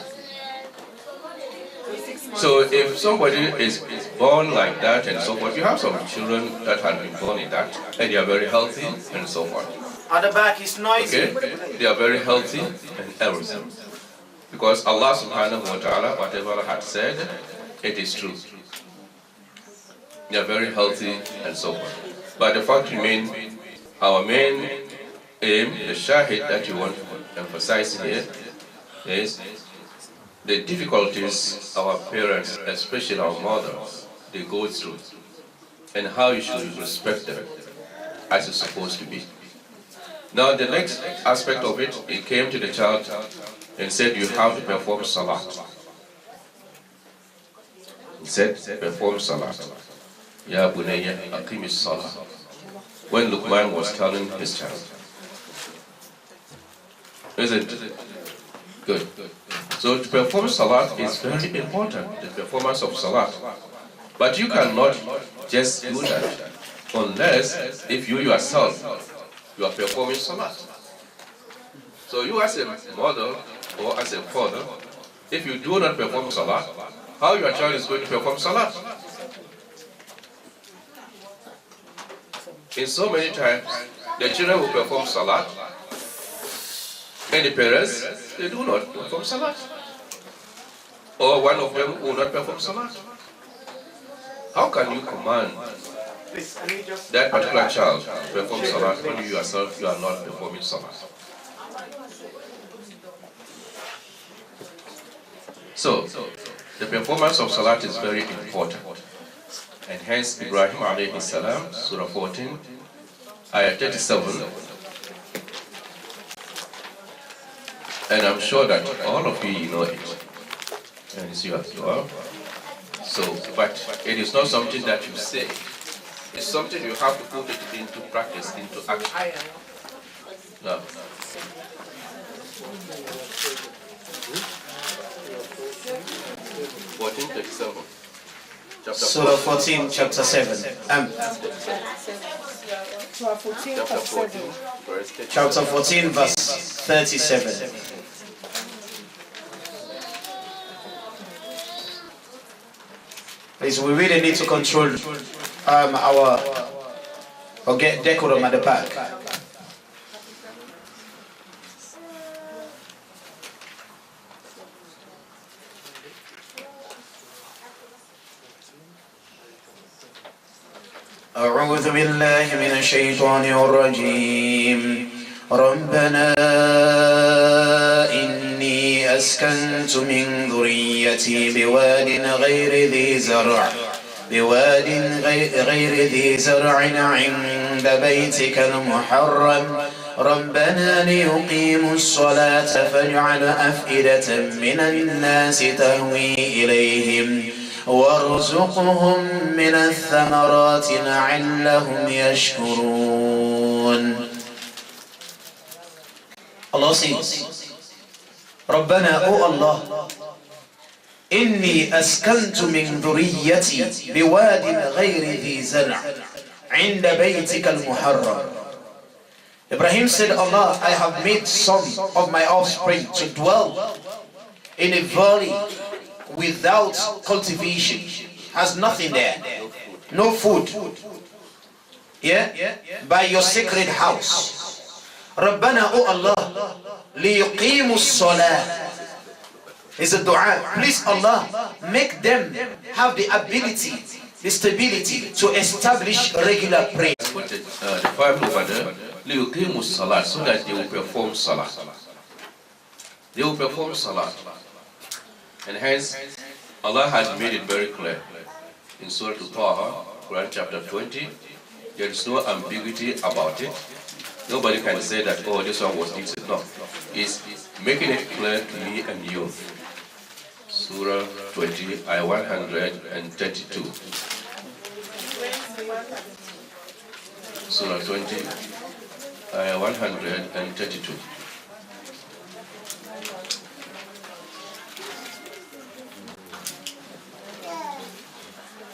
So if somebody is born like that and so forth, you have some children that have been born in that, and they are very healthy and so forth. At the back is noisy. Okay? They are very healthy and everything. Because Allah subhanahu wa ta'ala, whatever Allah had said, it is true. They are very healthy and so forth. But the fact remains, our main aim, the shahid that you want to emphasize here, is the difficulties our parents, especially our mothers, they go through, and how you should respect them as it's supposed to be. Now the next aspect of it, it came to the child, and said you have to perform salat. He said, perform salat. Ya bunayya aqimis salat. When Luqman was telling his child. Isn't it? Good. So to perform salat is very important, the performance of salat. But you cannot just do that unless if you yourself, you are performing salat. So you as a mother or as a father, if you do not perform salat, how your child is going to perform salat? In so many times, the children will perform salat, and the parents, they do not perform salat. Or one of them will not perform salat. How can you command that particular child to perform salat when you yourself, you are not performing salat? So, the performance of salat is very important. And hence, Ibrahim alayhi salam, Surah 14, Ayah 37. And I'm sure that all of you know it. And it's you as well. So, but it is not something that you say. It's something you have to put it into practice, into action. No. Surah 14, chapter 7. Chapter 14, verse 37. Please, we really need to control or get decorum at the back. أعوذ بالله من الشيطان الرجيم ربنا إني أسكنت من ذريتي بواد غير ذي زرع عند بيتك المحرم ربنا ليقيموا الصلاة فاجعل أفئدة من الناس تهوي إليهم وارزقهم من الثمرات لعلهم يشكرون. Allah says, ربنا O Allah, إني أسكنت من ذريتي بواد غير ذي زرع عند بيتك المحرم. Ibrahim said, Allah, I have made some of my offspring to dwell in a valley without cultivation, has nothing there, no food, by your sacred house. Rabbana, O Allah, liyuqimu as-salah is a dua. Please Allah, make them have the ability, the stability to establish regular prayer. Put the Bible over there, liyuqimu as-salah, so that they will perform salah. They will perform salah. And hence, Allah has made it very clear in Surah Taha, Quran chapter 20, there is no ambiguity about it. Nobody can say that, oh, this one was eaten. No, it's making it clear to me and you. Surah 20, Ayah 132. Surah 20, Ayah 132.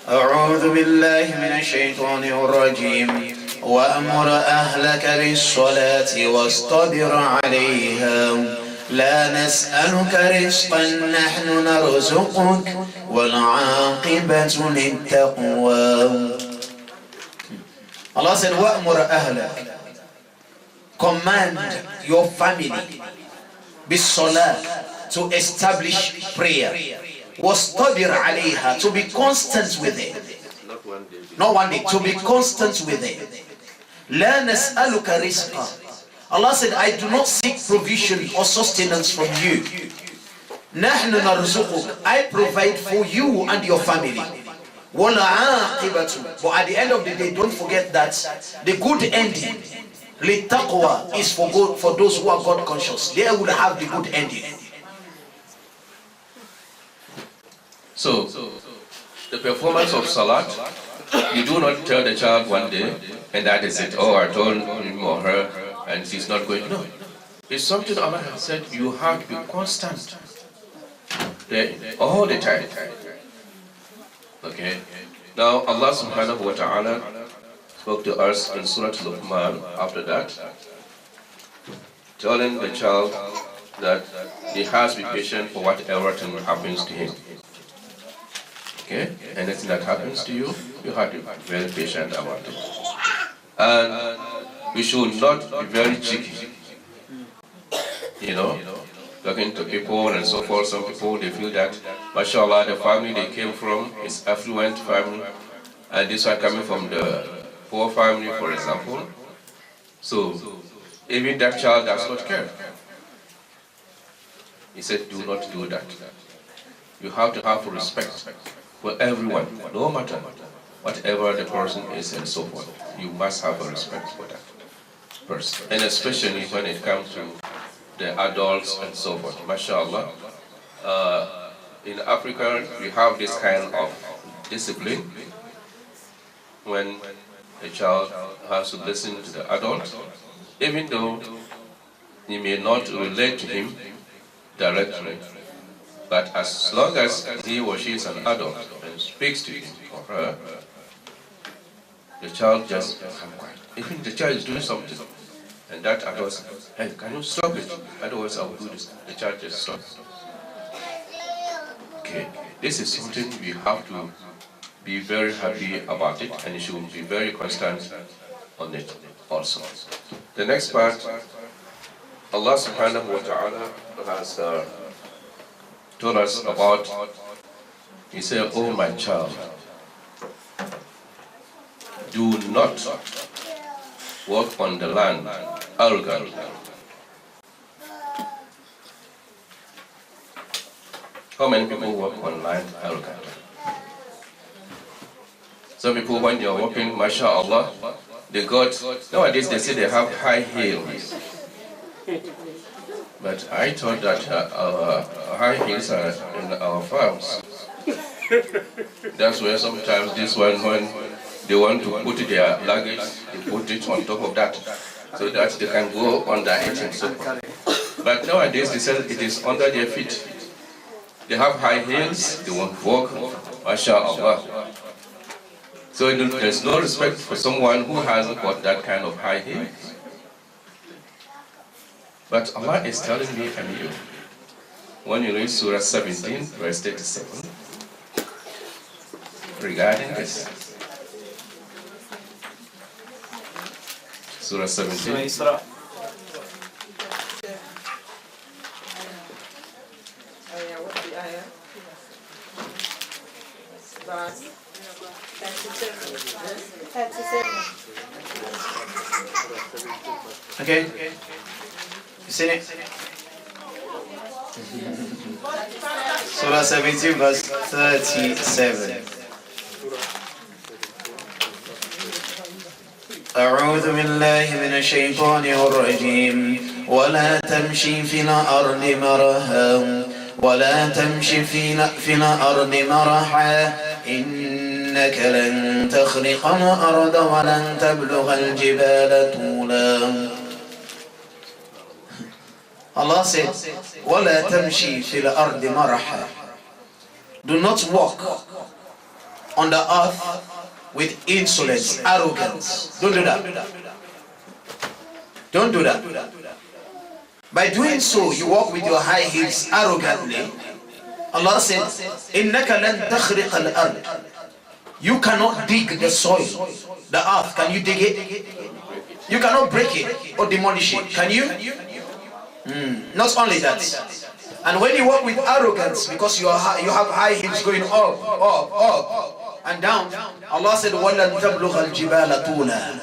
أعوذ بالله من الشيطان الرجيم وأمر أهلك بالصلاة واصطبر عليها لا نسألك رزقا نحن نرزقك والعاقبة للتقوى. Allah said, وأمر أهلك, command your family بالصلاة, to establish prayer. وَاسْتَبِرْ عَلَيْهَا, to be constant with it. Not one day, to be constant with it. لَا نَسْأَلُكَ رِزْقًا. Allah said, I do not seek provision or sustenance from you. نَحْنُ نَرْزُقُكَ, I provide for you and your family. وَالْعَاقِبَةُ, but at the end of the day, don't forget that the good ending, لِلتَّقْوَى, is for those who are God conscious. They will have the good ending. So, the performance of Salat, you do not tell the child one day, and that is it. Oh, I told him or her, and she's not going. No. It's something Allah has said you have to be constant there all the time. Okay? Now, Allah subhanahu wa ta'ala spoke to us in Surah Luqman after that, telling the child that he has to be patient for whatever thing happens to him. Okay? Anything that happens to you, you have to be very patient about it. And we should not be very cheeky. You know, talking to people and so forth. Some people, they feel that, mashallah, the family they came from is affluent family, and this one coming from the poor family, for example. So, even that child does not care. He said, do not do that. You have to have respect for everyone, no matter whatever the person is and so forth. You must have a respect for that person. And especially when it comes to the adults and so forth. MashaAllah. In Africa, we have this kind of discipline when a child has to listen to the adult, even though he may not relate to him directly. But as long as he or she is an adult and speaks to him or her, the child just becomes quiet. Even the child is doing something, and that adult says, hey, can you stop it? Otherwise I will do this. The child just stops. Okay, this is something we have to be very happy about it, and you should be very constant on it also. The next part, Allah subhanahu wa ta'ala has told us about, He said, oh my child, do not walk on the land arrogantly. How many people walk on land arrogantly? Some people, when they are walking, mashallah, they got, nowadays they say they have high heels. But I thought that our high heels are in our farms. That's where sometimes this one, when they want to put their luggage, they put it on top of that, so that they can go under it and so forth. But nowadays they say it is under their feet. They have high heels, they won't walk, mashallah. So there's no respect for someone who hasn't got that kind of high heels. But Allah is telling me and you, when you read Surah 17, verse 37, regarding this. Surah 17. Surah. Okay. You seen it? Surah 17, verse 37. أعوذ بالله من الشيطان الرجيم ولا تمشي في الأرض مرحا ولا تمشي في الأرض مرحا إنك لن تخرق الأرض ولن تبلغ الجبال طولا. Allah said, وَلَا تَمْشِي فِي الْأَرْضِ مَرَحًا. Do not walk on the earth with insolence, arrogance. Don't do that. Don't do that. By doing so, you walk with your high heels arrogantly. Allah said, إِنَّكَ لَن تَخْرِقَ الْأَرْضِ. You cannot dig the soil, the earth. Can you dig it? You cannot break it or demolish it. Can you? Not only that, and when you walk with arrogance, because you have high heels going up, and down, Allah said, وَلَنْ تَبْلُغَ الْجِبَالَ طُولًا.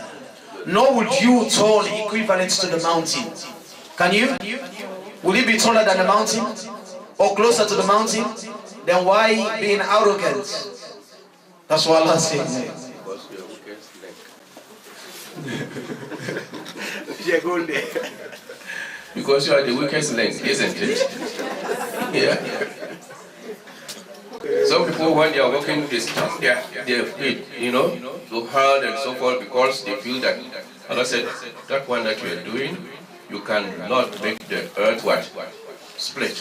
Nor would you tall equivalent to the mountain. Can you? Will you be taller than the mountain? Or closer to the mountain? Then why being arrogant? That's what Allah says. Because you are the weakest link, isn't it? Yeah. So Some people, when they are working, they stop their feet, to hard and so forth, because they feel that, Allah said, that one that you are doing, you cannot make the earth what? Split.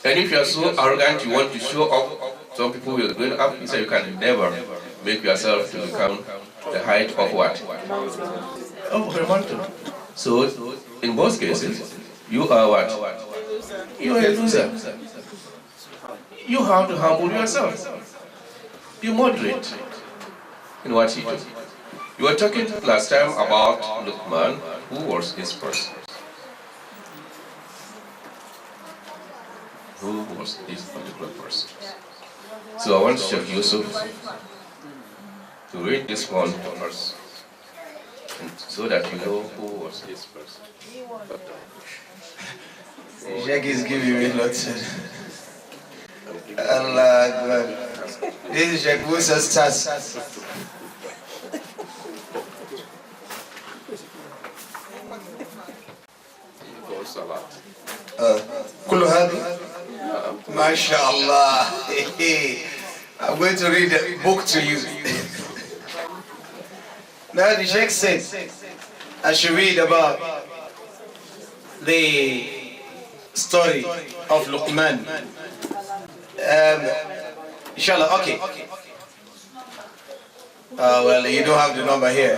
And if you are so arrogant, you want to show off, some people will go up, he said you can never make yourself to become the height of what? Of a mountain. So, in both cases, you are what? You are a loser. You have to humble yourself. Be moderate in what you do. You were talking last time about Luqman, who was this person? Who was this particular person? So I want Sheikh Yusuf to read this one to us, so that you know who was this person. Sheikh is giving me lots of... Allah Akbar. This is Sheikh Musa's task. كل هذه ما شاء الله. I'm going to read a book to you. Now the Sheikh said I should read about the story of Luqman. Inshallah, okay. Well, you don't have the number here.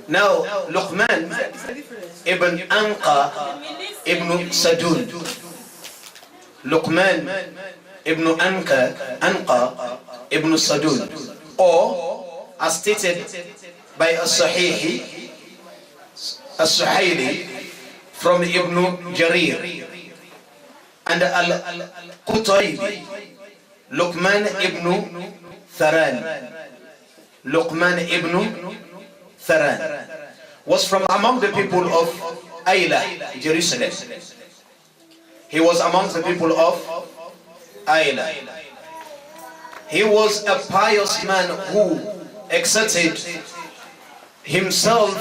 Now, Luqman ibn Anqa ibn Sadun. Luqman ibn Anqa ibn Sadun. Or, as stated by As-Suhaili from Ibn Jarir and Al-Qutaybi, Luqman ibn Tharan. Luqman ibn Tharan was from among the people of Ayla, Jerusalem. He was among the people of Ayla. He was a pious man who exerted himself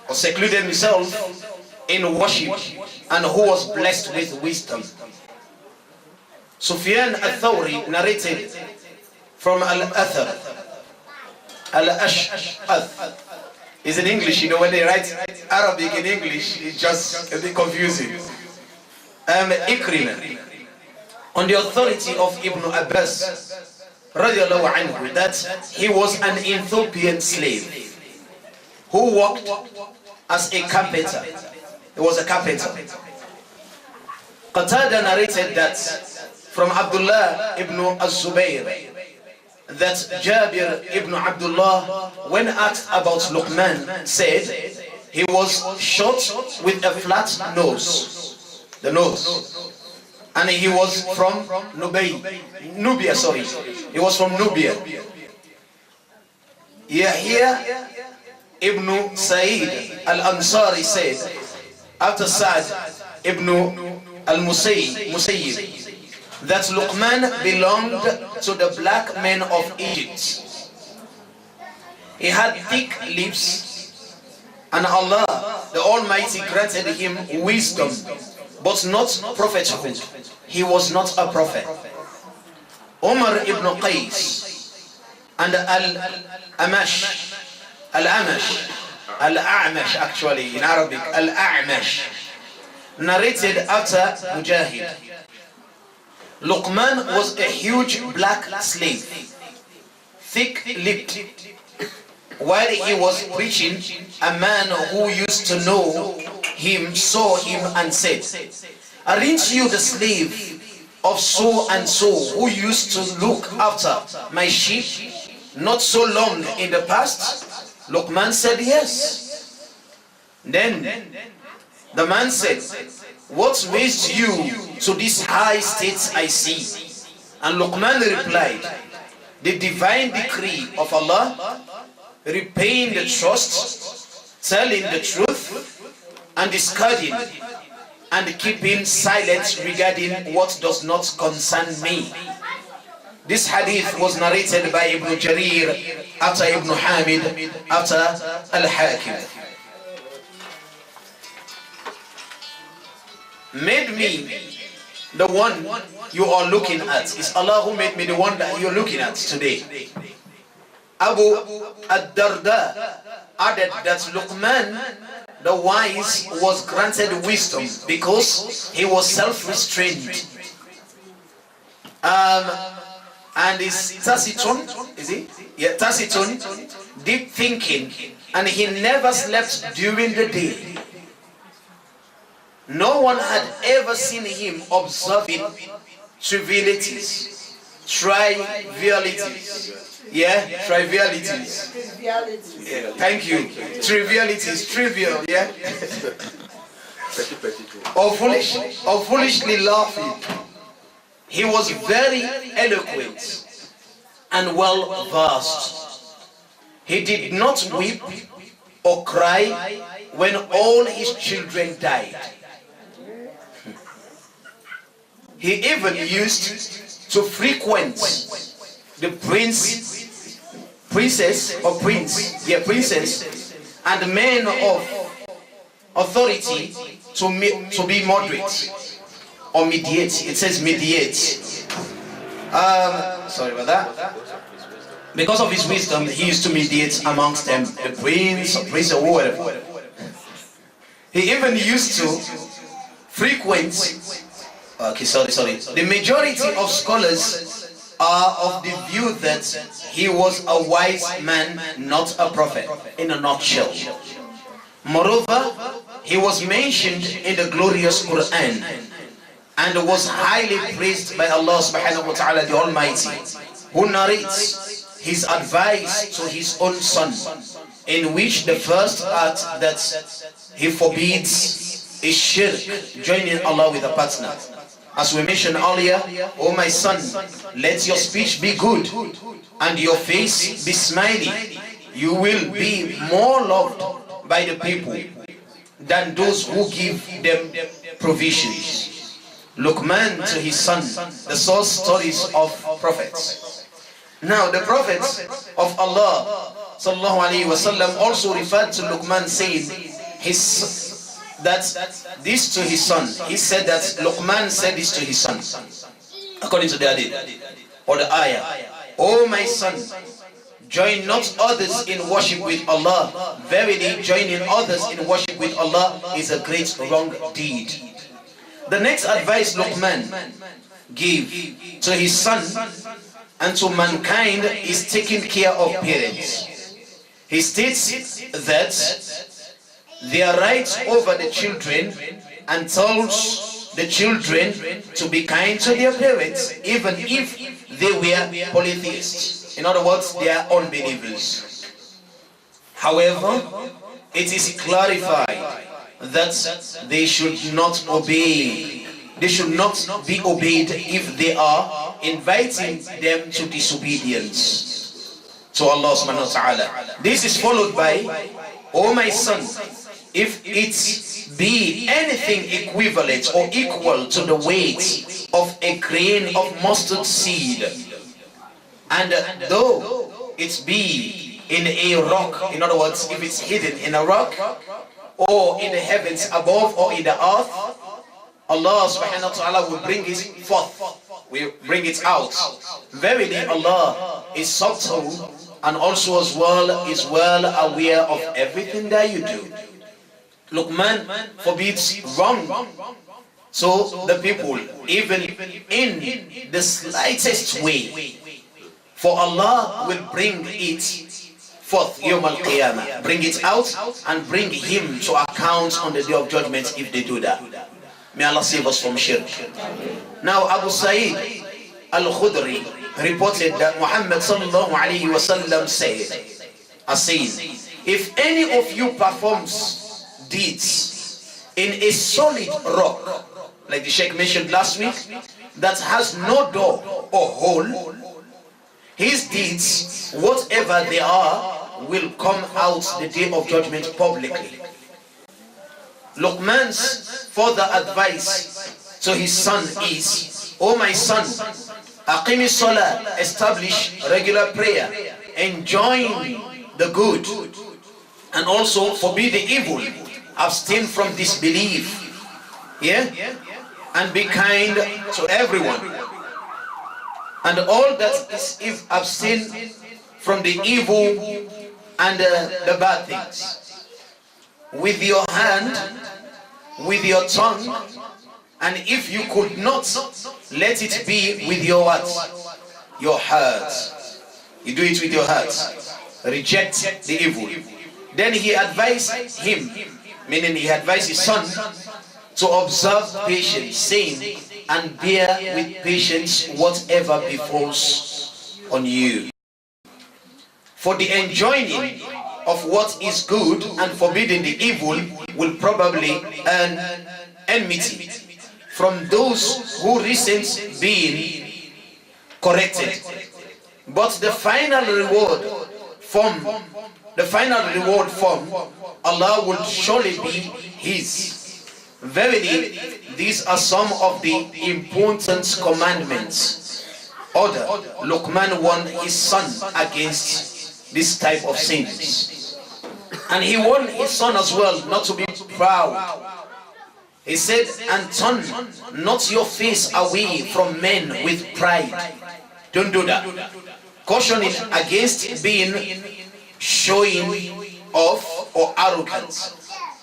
or secluded himself in worship and who was blessed with wisdom. Sufyan al-Thawri narrated from Al-Athar. Al-Ash'ath is in English, when they write Arabic in English, it's just a bit confusing. Ikrimah, on the authority of Ibn Abbas, radiallahu anhu, that he was an Ethiopian slave who worked as a carpenter. He was a carpenter. Qatada narrated that from Abdullah ibn Az-Zubayr, that Jabir ibn Abdullah, when asked about Luqman, said he was short with a flat nose, the nose, and he was from Nubia, sorry, he was from Nubia. Yahya ibn Sa'id al-Ansari said, after Sa'd ibn al-Musayyib, that Luqman belonged to the black men of Egypt. He had thick lips, and Allah, the Almighty, granted him wisdom, but not prophethood. He was not a prophet. Umar ibn Qais and Al-Amash, actually in Arabic, Al-A'mash, narrated after Mujahid. Luqman was a huge black slave, thick-lipped. While he was preaching, a man who used to know him saw him and said, "Aren't you the slave of so and so who used to look after my sheep not so long in the past?" Luqman said, "Yes." Then the man said, "What raised you to this high state I see?" And Luqman replied, "The divine decree of Allah, repaying the trust, telling the truth, and discarding and keeping silence regarding what does not concern me." This hadith was narrated by Ibn Jarir, after Ibn Hamid, after Al-Hakim. Made me the one you are looking at. It's Allah who made me the one that you're looking at today. Abu ad-Darda added that Luqman, the wise, was granted wisdom because he was self-restrained. And is taciturn, is he? Yeah, taciturn, deep thinking, and he never slept during the day. No one had ever seen him observing trivialities. Yeah, trivialities. Yeah, thank you. Trivialities, trivial, yeah. or foolishly laughing. He was very eloquent and well versed. He did not weep or cry when all his children died. He even used to frequent the princess and men of authority to be moderate or mediate. It says mediate. Sorry about that. Because of his wisdom, he used to mediate amongst them, the prince or whatever. He even used to frequent. The majority of scholars are of the view that he was a wise man, not a prophet, in a nutshell. Moreover, he was mentioned in the glorious Quran and was highly praised by Allah subhanahu wa ta'ala the Almighty, who narrates his advice to his own son, in which the first act that he forbids is shirk, joining Allah with a partner. As we mentioned earlier, "O my son, let your speech be good and your face be smiling. You will be more loved by the people than those who give them provisions." Luqman to his son, the source stories of prophets. Now the prophets of Allah sallallahu alaihi wasallam also referred to Luqman, saying this to his son. He said that Luqman said this to his son, according to the hadith or the ayah. "O my son, join not others in worship with Allah. Verily, joining others in worship with Allah is a great wrong deed." The next advice Luqman gave to his son and to mankind is taking care of parents. He states that their rights over the children and tells the children to be kind to their parents even if they were polytheists. In other words, they are unbelievers. However, it is clarified that they should not be obeyed if they are inviting them to disobedience to Allah subhanahu wa ta'ala. This is followed by, "O my son, if it be anything equivalent or equal to the weight of a grain of mustard seed, and though it be in a rock," in other words, if it's hidden in a rock or in the heavens above or in the earth, Allah subhanahu wa ta'ala will bring it forth, will bring it out. Verily Allah is subtle and also is well aware of everything that you do. Luqman forbids wrong. So the people, even in the slightest way, for Allah will bring it forth, Yawm al-Qiyamah, bring it out and bring him to account on the day of judgment if they do that. May Allah save us from shirk. Now Abu Sa'id al-Khudri reported that Muhammad sallallahu alayhi wa sallam said, "If any of you performs deeds in a solid rock, like the Sheikh mentioned last week, that has no door or hole, his deeds, whatever they are, will come out the day of judgment publicly." Luqman's further advice to his son is, "O my son, aqimi salah, establish regular prayer, enjoin the good, and also forbid the evil, abstain from disbelief." Yeah? and be kind to everyone. And all that is if abstain from the evil and the bad things. With your hand, with your tongue, and if you could not, let it be with your what? Your heart. You do it with your heart. Reject the evil. Then he advised him, meaning he advised his son, to observe patience, saying, and bear with patience whatever befalls on you. For the enjoining of what is good and forbidding the evil will probably earn enmity from those who resent being corrected. But the final reward from Allah will surely be His. Verily, these are some of the important commandments. Order, Luqman warned his son against this type of sins. And he warned his son as well not to be proud. He said, and turn not your face away from men with pride. Don't do that. Cautioning against being showing off or arrogance.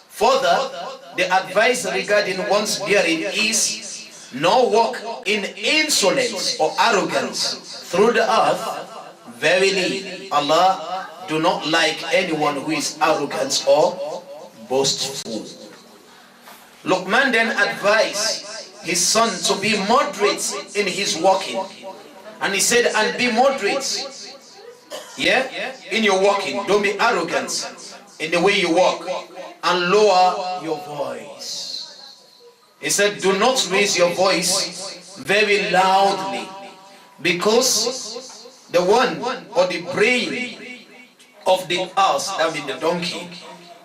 Further, the advice regarding one's bearing is no walk in insolence or arrogance through the earth. Verily, Allah do not like anyone who is arrogant or boastful. Luqman then advised his son to be moderate in his walking. And he said, and be moderate, in your walking. Don't be arrogant in the way you walk, and lower your voice. He said, do not raise your voice very loudly, because the one or the brain of the ass, that means the donkey,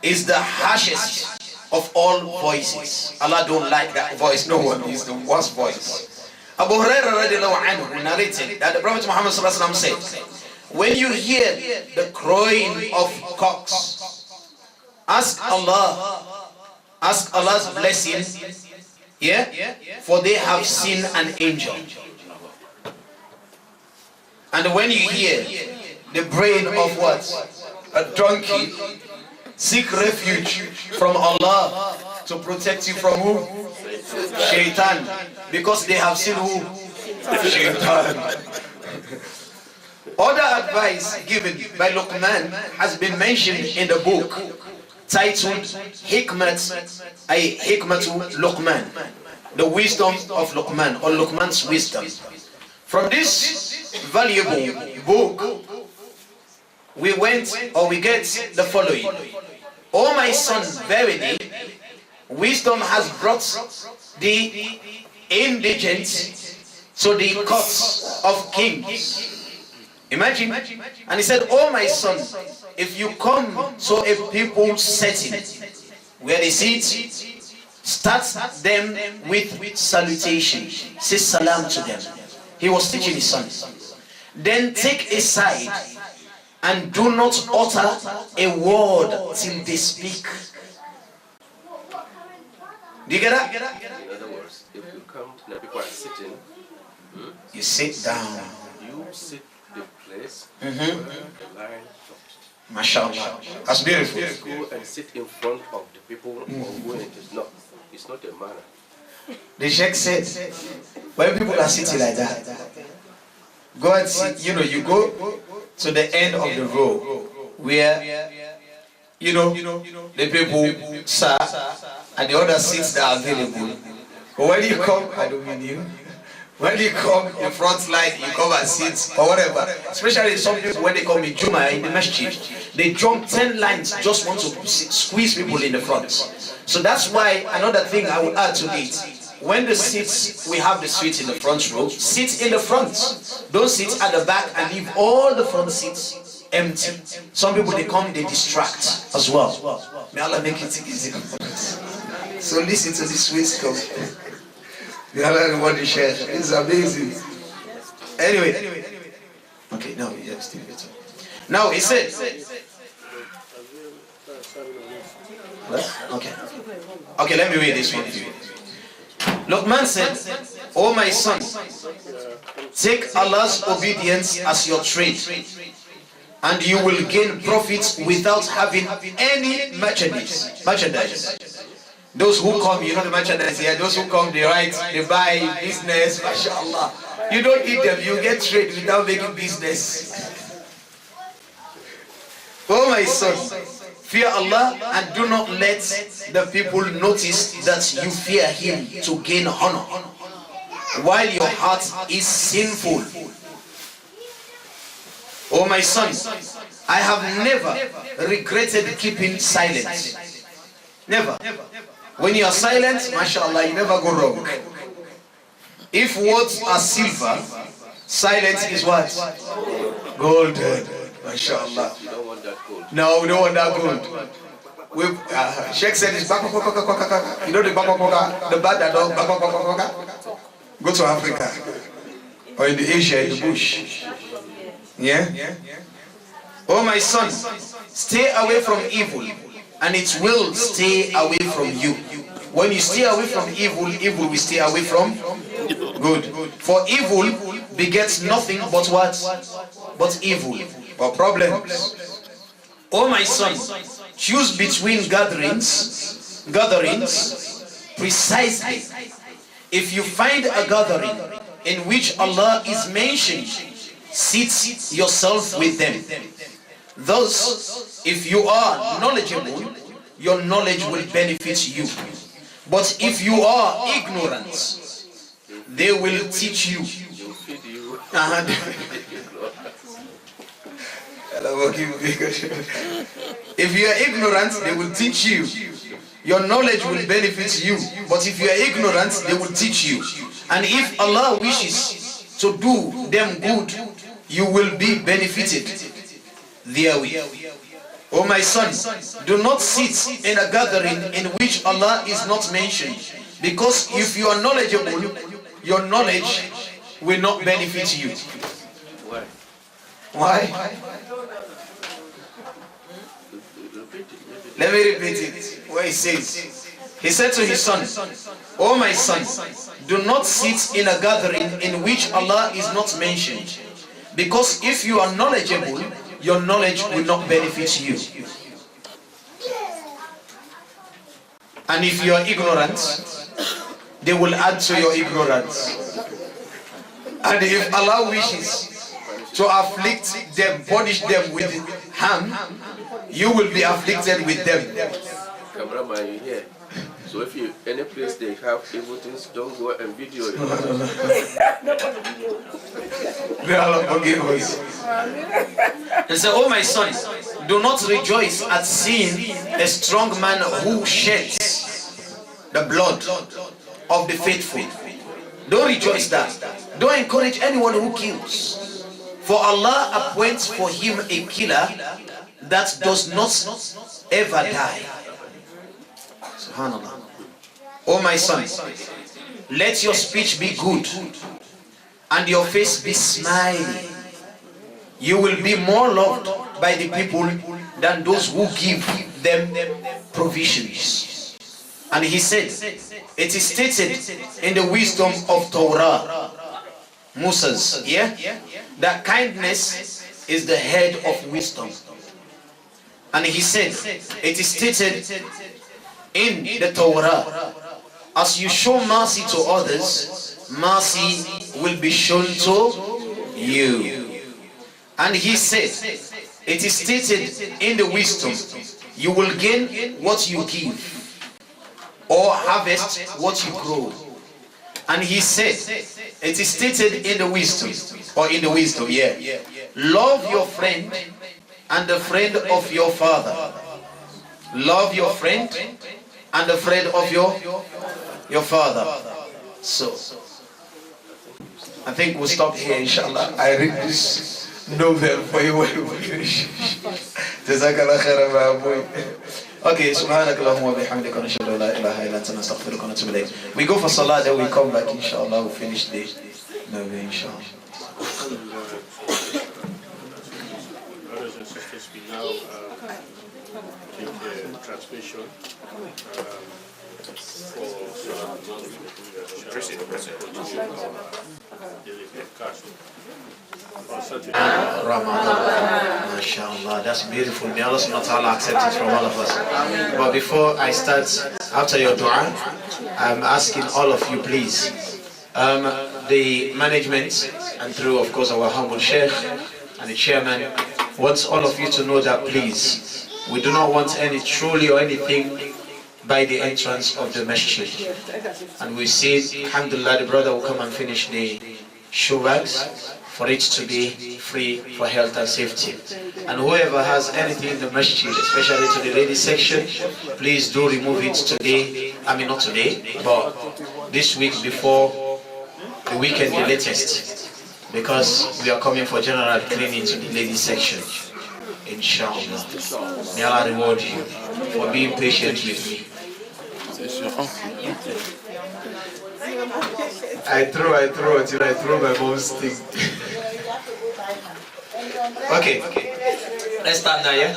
is the harshest of all voices. Allah don't like that voice. No one is the worst voice. Abu Hurairah radiallahu anhu narrated that the Prophet Muhammad sallallahu alaihi wasallam said, when you hear the crowing of cocks, ask Allah's blessing, for they have seen an angel. And when you hear the braying of what? A donkey, seek refuge from Allah to protect you from who? Shaitan. Because they have seen who? Shaitan. Other advice given by Luqman has been mentioned in the book titled Hikmatu Luqman, the wisdom of Luqman, or Luqman's wisdom. From this valuable book, we get the following. O my son, verily, wisdom has brought the indigent to the courts of kings. Imagine. And he said, oh my son, if you come to a people setting where they sit, start them with salutation. Say salam to them. He was teaching his son. Then take a side and do not utter a word till they speak. Do you get that? In other words, if you come to the people are sitting, you sit down. You sit the place where the line stops. MashaAllah. That's beautiful. Go and sit in front of the people when it is not. It's not a manner. The Sheikh said, when people are sitting like that, go and sit, you go to the end of the row where, the people sat and the other seats that are available. But when you come, I don't mean you. When you come in front line, you come and sit or whatever. Especially some people when they come in Juma in the masjid, they jump 10 lines, just want to squeeze people in the front. So that's why another thing I will add to it. When the seats, we have the seats in the front row, sit in the front. Don't sit at the back and leave all the front seats empty. Some people, they come, they distract as well. May Allah make it easy. So listen to this wisdom. May Allah reward the share. It's amazing. Anyway. Okay, no, yeah, still better. Now he said. Okay, let me read this one to you. Luqman said, "O my son, take Allah's obedience as your trade, and you will gain profits without having any merchandise. Those who come, you know the merchandise here, those who come, they write, they buy business, mashallah. You don't eat them, you get trade without making business. Oh my son, fear Allah and do not let the people notice that you fear Him to gain honor, while your heart is sinful. Oh my son, I have never regretted keeping silent. Never. When you are silent, mashallah, you never go wrong. If words are silver, silence is what? Golden. Mashallah. You don't want that gold. No, we don't want that gold. Sheiks said it's baka. You know the baka, the bad dog, baka. Go to Africa or in the Asia, in the bush. Yeah? Oh my son, stay away from evil, and it will stay away from you. When you stay away from evil, evil will stay away from good. For evil begets nothing but what? But evil or problems. Oh my son, choose between gatherings precisely. If you find a gathering in which Allah is mentioned, sit yourself with them. Thus, if you are knowledgeable, your knowledge will benefit you. But if you are ignorant, they will teach you. If you are ignorant, they will teach you. Your knowledge will benefit you. But if you are ignorant, they will teach you. And if Allah wishes to do them good, you will be benefited therewith. Oh my son, do not sit in a gathering in which Allah is not mentioned, because if you are knowledgeable, your knowledge will not benefit you. Why? Let me repeat it. Where he says, he said to his son, "Oh my son, do not sit in a gathering in which Allah is not mentioned, because if you are knowledgeable, your knowledge will not benefit you. And if you are ignorant, they will add to your ignorance. And if Allah wishes to afflict them, punish them with harm, you will be afflicted with them." Cameraman, you hear? So if you any place they have evil things, don't go and video it. May Allah forgive us. He said, "Oh my son, do not rejoice at seeing a strong man who sheds the blood of the faithful. Don't rejoice that. Don't encourage anyone who kills. For Allah appoints for him a killer that does not ever die." Subhanallah. Oh my son, let your speech be good and your face be smiling. You will be more loved by the people than those who give them provisions. And he said, it is stated in the wisdom of Torah, Musa's, that kindness is the head of wisdom. And he said, it is stated in the Torah, as you show mercy to others, mercy will be shown to you. And he said, it is stated in the wisdom, you will gain what you give, or harvest what you grow. And he said, it is stated in the wisdom, love your friend and the friend of your father. Love your friend and the friend of your father. So, I think we'll stop here, inshallah. I read this novel for you when we finish. Jazakallah khairan ma aboy. Okay, subhanakallahumma wa bihamdika nashhadu an la ilaha illa anta nastaghfiruka wa natubu ilayk. We go for salah, then we come back, inshallah. We'll finish the novel, inshallah. Brothers and sisters, we now take the transmission. Press it. Ramadan. MashaAllah, that's beautiful. May Allah subhanahu wa ta'ala accept it from all of us. But before I start, after your dua, I'm asking all of you, please, the management, and through, of course, our humble Sheikh and the chairman, wants all of you to know that, please, we do not want any truly or anything by the entrance of the masjid. And we see, alhamdulillah, the brother will come and finish the shoe bags for it to be free for health and safety. And whoever has anything in the masjid, especially to the ladies section, please do remove it today. I mean, not today, but this week before the weekend, the latest, because we are coming for general cleaning to the ladies section. Inshallah. May Allah reward you for being patient with me. I throw until I throw my mom's thing. Okay, let's start now, yeah?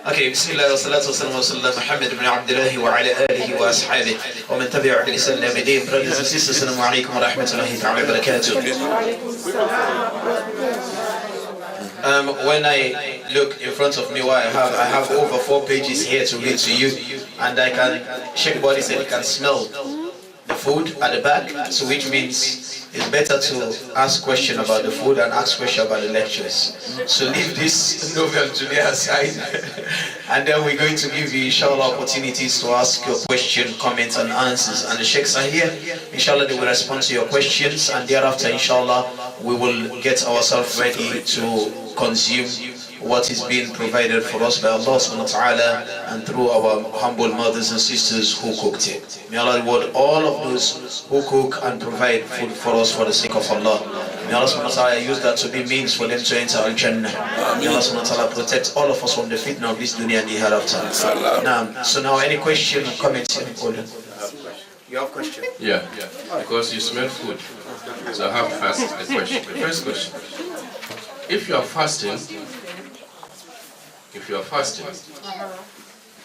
Okay, Bismillah wa salatu wa salam wa sallam Muhammad ibn Abdullah wa ala alihi wa ashabihi wa man tabi'a bi ihsan ila yawm din. Brothers and sisters, assalamu alaikum wa rahmatullahi ta'ala wa barakatuh. When I look in front of me, what I have over 4 pages here to read to you, and I can, Sheikh Boadi said he can smell the food at the back, so which means it's better to ask question about the food and ask question about the lectures. So leave this novel today aside, and then we're going to give you, inshallah, opportunities to ask your question, comments and answers. And the Sheiks are here, inshallah, they will respond to your questions, and thereafter, inshallah, we will get ourselves ready to consume what is being provided for us by Allah subhanahu wa ta'ala and through our humble mothers and sisters who cooked it. May Allah reward all of those who cook and provide food for us for the sake of Allah. May Allah subhanahu wa ta'ala use that to be means for them to enter Al-Jannah. May Allah subhanahu wa ta'ala protect all of us from the fitna of this dunya and the hereafter. So now any question or comment? You have a question? Yeah, because you smell food. So I have to ask a question. The first question. If you are fasting,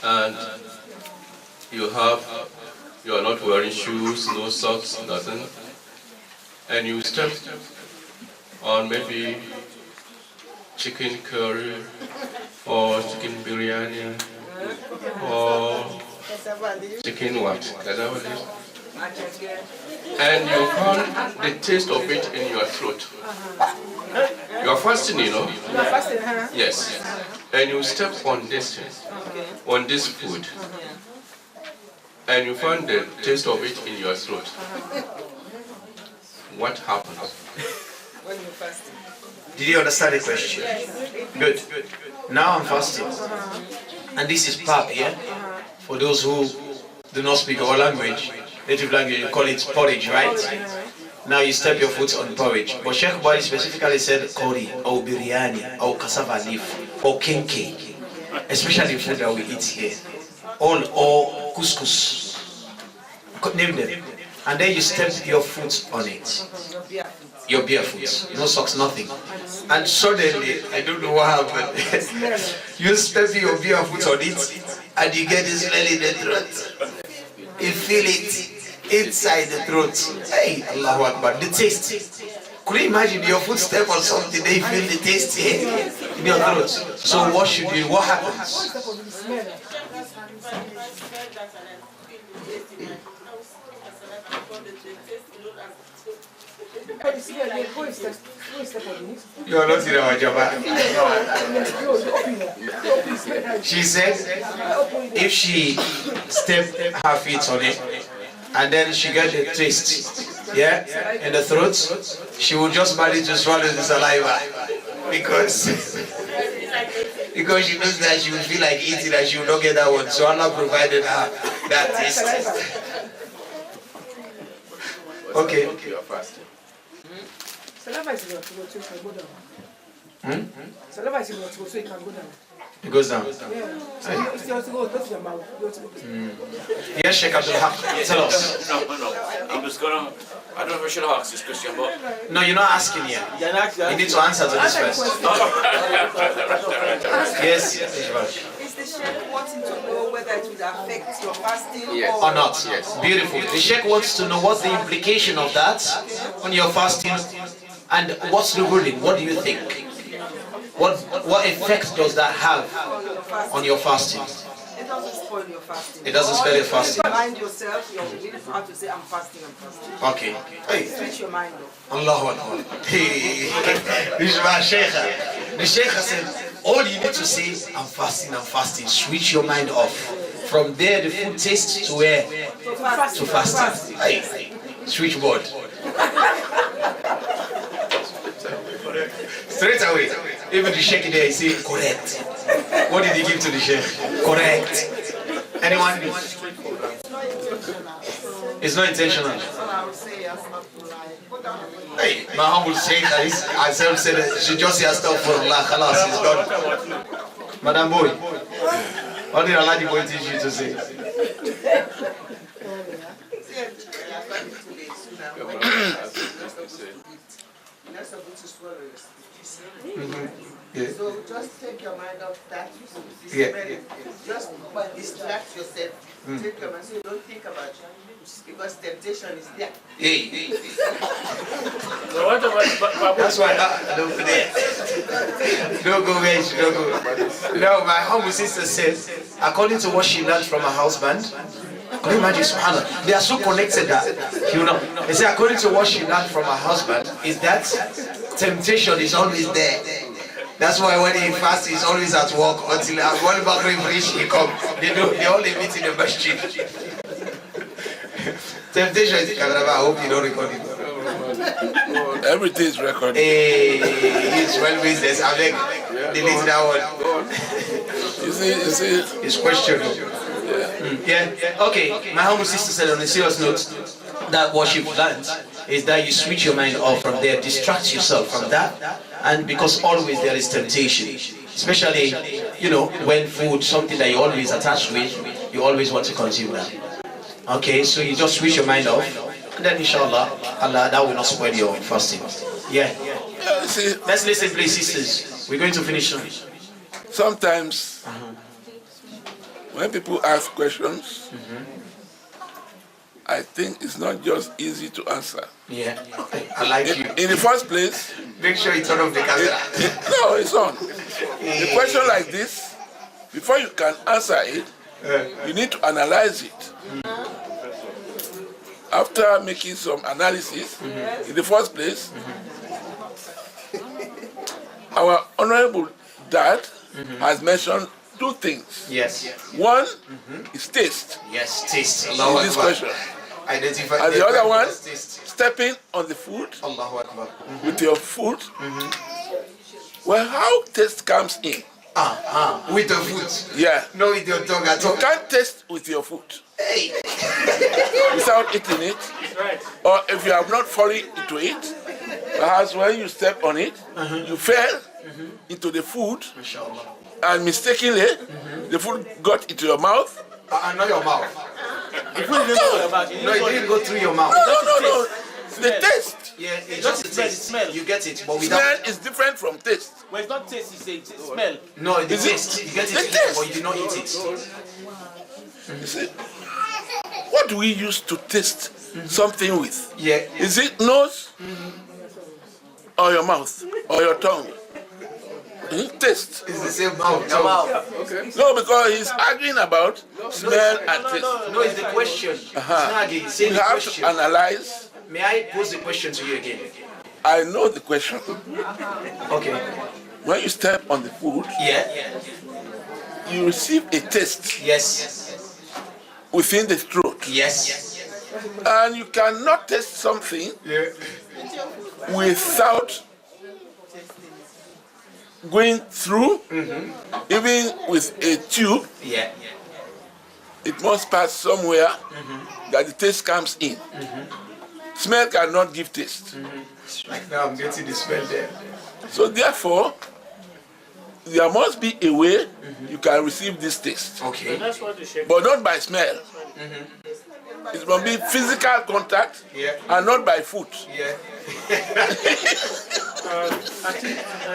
and you are not wearing shoes, no socks, nothing, and you step on maybe chicken curry or chicken biryani or chicken what? And you found the taste of it in your throat. You are fasting, you know? You are fasting, huh? Yes. And you step on this thing, on this food, and you find the taste of it in your throat. What happens? When you're fasting. Did you understand the question? Good. Now I'm fasting. And this is pap, yeah? For those who do not speak our language, native language, you call it porridge, right? Now you step your foot on porridge. But Sheikh Boadi specifically said curry, or biryani, or cassava leaf, or kenke. Especially food that we eat here. Or couscous. Name them. And then you step your foot on it. Your bare foot. No socks, nothing. And suddenly, I don't know what happened. You step your bare foot on it, and you get this smell in the throat. You feel it inside the throat. Hey, Allahu Akbar, the taste. Could you imagine your footstep on something, they feel the taste here in your throat? So what should you do? What happens? You are not in our job. She said if she step her feet on it and then she get the taste, yeah, in the throat, she will just manage to swallow the saliva because she knows that she will feel like eating and she will not get that one. So Allah provided her that taste. Okay. It goes down. Yes, Sheikh Abdul Haq, tell us. No. I'm just gonna. I don't know if I should ask this question, but. No, you're not asking yet. You need to answer to this first. Yes. Is the Sheikh wanting to know whether it would affect your fasting or not. Beautiful. The Sheikh wants to know what's the implication of that on your fasting, and what's the ruling. What do you think? What effect does that have on your fasting? It doesn't spoil your fasting. It doesn't spoil your fasting. Remind yourself, you're really proud to say, I'm fasting, I'm fasting. Okay. Hey. Switch your mind off. Allahu Akbar. Hey. This is my Sheikh. The Sheikh said, all you need to say, I'm fasting, I'm fasting. Switch your mind off. From there, the food tastes to where? To fasting. Hey. Switchboard. Straight away. Even the Sheikh there, he said, correct. What did he give to the Sheikh? Correct. Anyone? It's not intentional. Hey, my humble Sheikh, I said, she just said stuff for Allah, khalas, it's done. Madam Boy, what did Allah boy teach you to say? Yeah. So just take your mind off that. Just distract yourself. Take your mind so you don't think about it. Because temptation is there. Hey. So what about That's why don't go there. Don't go where you don't go. No, my humble sister says, according to what she learned from her husband, can you imagine, subhanAllah, they are so connected that, you know, they say according to what she learned from her husband, is that temptation is always there. That's why when he fasts, he's always at work until one Bakri finish, he come. They only meet in the masjid. Temptation is, I hope you don't record it. Everything is recorded. Hey, it's well business. I'm like, delete that one. You see, It's questionable. Yeah. Okay. My humble sister said on a serious note that what she learned is that you switch your mind off from there, distract yourself from that, and because always there is temptation, especially you know when food, something that you always attached with, you always want to consume that. Okay, so you just switch your mind off, and then inshallah, Allah, that will not spoil your fasting. Yeah. Let's listen, please, sisters. We're going to finish soon. Sometimes when people ask questions, I think it's not just easy to answer. Yeah, I like you. In the first place, Make sure you turn off the camera. no, it's on. A question like this, before you can answer it, you need to analyze it. After making some analysis, in the first place, our honorable dad has mentioned two things. Yes. One is taste. Yes, taste. In this question. Identify. And the other one, taste. stepping on the food Allahu Akbar. with your food. Well, how taste comes in? With the food. Yeah. No, with your tongue at You all. can't taste with your food Hey. without eating it. Or if you have not fallen into it, perhaps when you step on it, you fell into the food, and mistakenly, the food got into your mouth. Not your mouth. the food didn't go about it? No, it didn't go through your mouth. No. The taste. Yeah, it's Just just smell, taste. smell. You get it, but without. Smell is different from taste. Well, it's not taste, it's a smell. No, the Is it- taste. You get the it, taste. but you do not eat it. You see, what do we use to taste something with? Yeah. Is it nose or your mouth or your tongue? Taste. It's the same mouth. No, because he's arguing about smell and taste. No, it's the question. It's not again. It's saying You the have question. to analyze. May I pose the question to you again? I know the question. Okay. When you step on the food, Yeah. you receive a taste Yes. within the throat. Yes. And you cannot taste something without going through, even with a tube. Yeah. It must pass somewhere that the taste comes in. Smell cannot give taste. Like now I'm getting the smell there. So therefore, there must be a way you can receive this taste. Okay. That's what the Sheikh. But not by smell. It must be physical contact Yeah. and not by food. Yeah.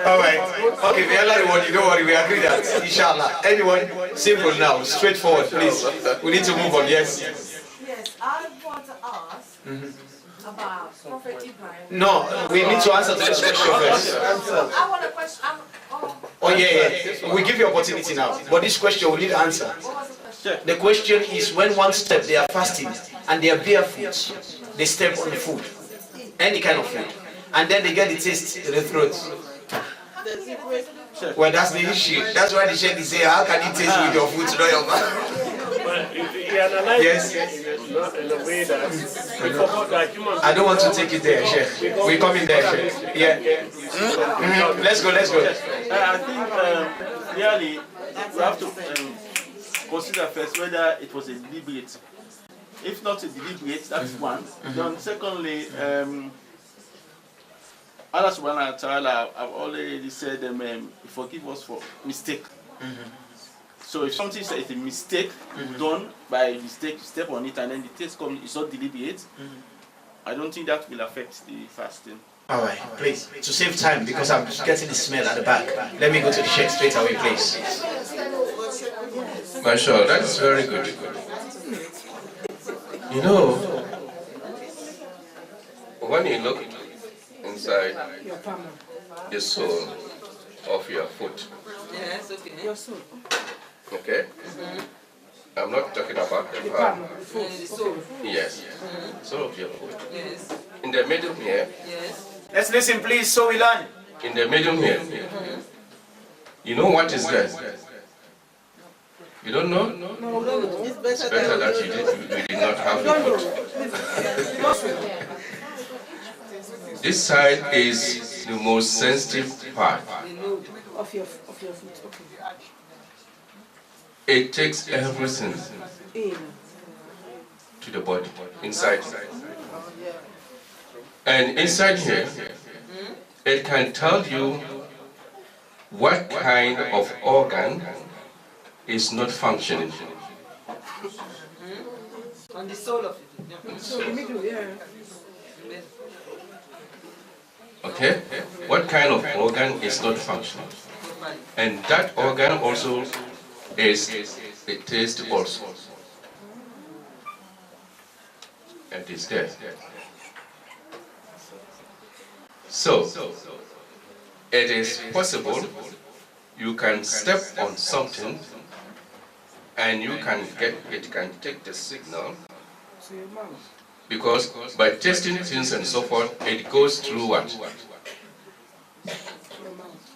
All right. Okay, the other one, you don't worry, we agree that. Inshallah. Anyone? Simple now, straightforward, please. We need to move on, yes? Yes, I want to ask about Prophet Ibrahim. No, we need to answer to this question first. I want a question. Oh, yeah. We give you opportunity now. But this question we need to answer. What was the question? The question is when one step they are fasting and they are barefoot, they step on the food, any kind of food, and then they get the taste in the throat. Well, that's the issue. That's why the Sheikh is saying, how can you taste with your food to know your mouth? But he analyzed it in a way that we forgot that human I don't want to take it there, Sheikh. We come in there, Sheikh. Yeah. Let's go. I think really we have to consider first whether it was a deliberate. If not a deliberate, that's one. Then secondly, Allah subhanahu wa ta'ala, I've already said forgive us for mistake. So if something is a mistake done by mistake, you step on it and then the taste comes, it's not deliberate, I don't think that will affect the fasting. All right, please, to save time, because I'm getting the smell at the back, let me go to the Sheikh straight away, please. Mashallah, that's very good. You know, when you look inside the sole of your foot, Yes, okay. Your soul. okay? I'm not talking about the palm. The soul. Yes, sole of your foot. Yes. In the middle here, Yes. Let's listen, please, so we learn. in the middle here, you know what is there? You don't know? No, we don't know. It's It's better better than that we did not have the foot. This side is the most sensitive part. the node of your foot. Okay. It takes everything In. to the body, inside. And inside here, it can tell you what kind of organ is not functioning. On the soul of it. So the middle, yeah. Okay? What kind of organ is not functioning? And that organ also is a taste also. And it's there. So, it is possible you can step on something and you can get, it can take the signal, because by testing things and so forth, it goes through what?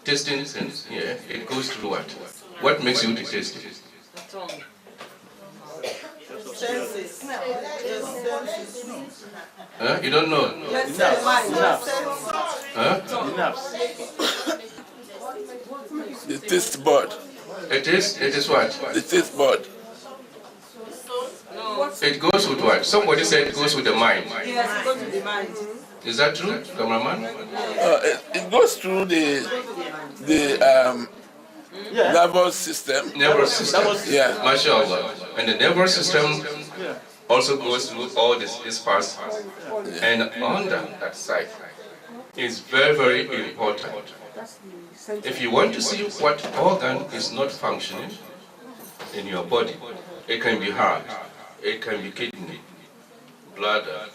Testing things, yeah, it goes through what? What makes you to taste it? Senses. Huh? You don't know? Huh? The taste bud. It is what? The taste bud. It goes with what? Somebody said it goes with the mind. Yes, go to the mind. Is that true, cameraman? It goes through the nervous system. Nervous system. Yeah. MashaAllah. And the nervous system also goes through all these parts. And under that side is very, very important. If you want to see what organ is not functioning in your body, it can be heart, it can be kidney, bladder,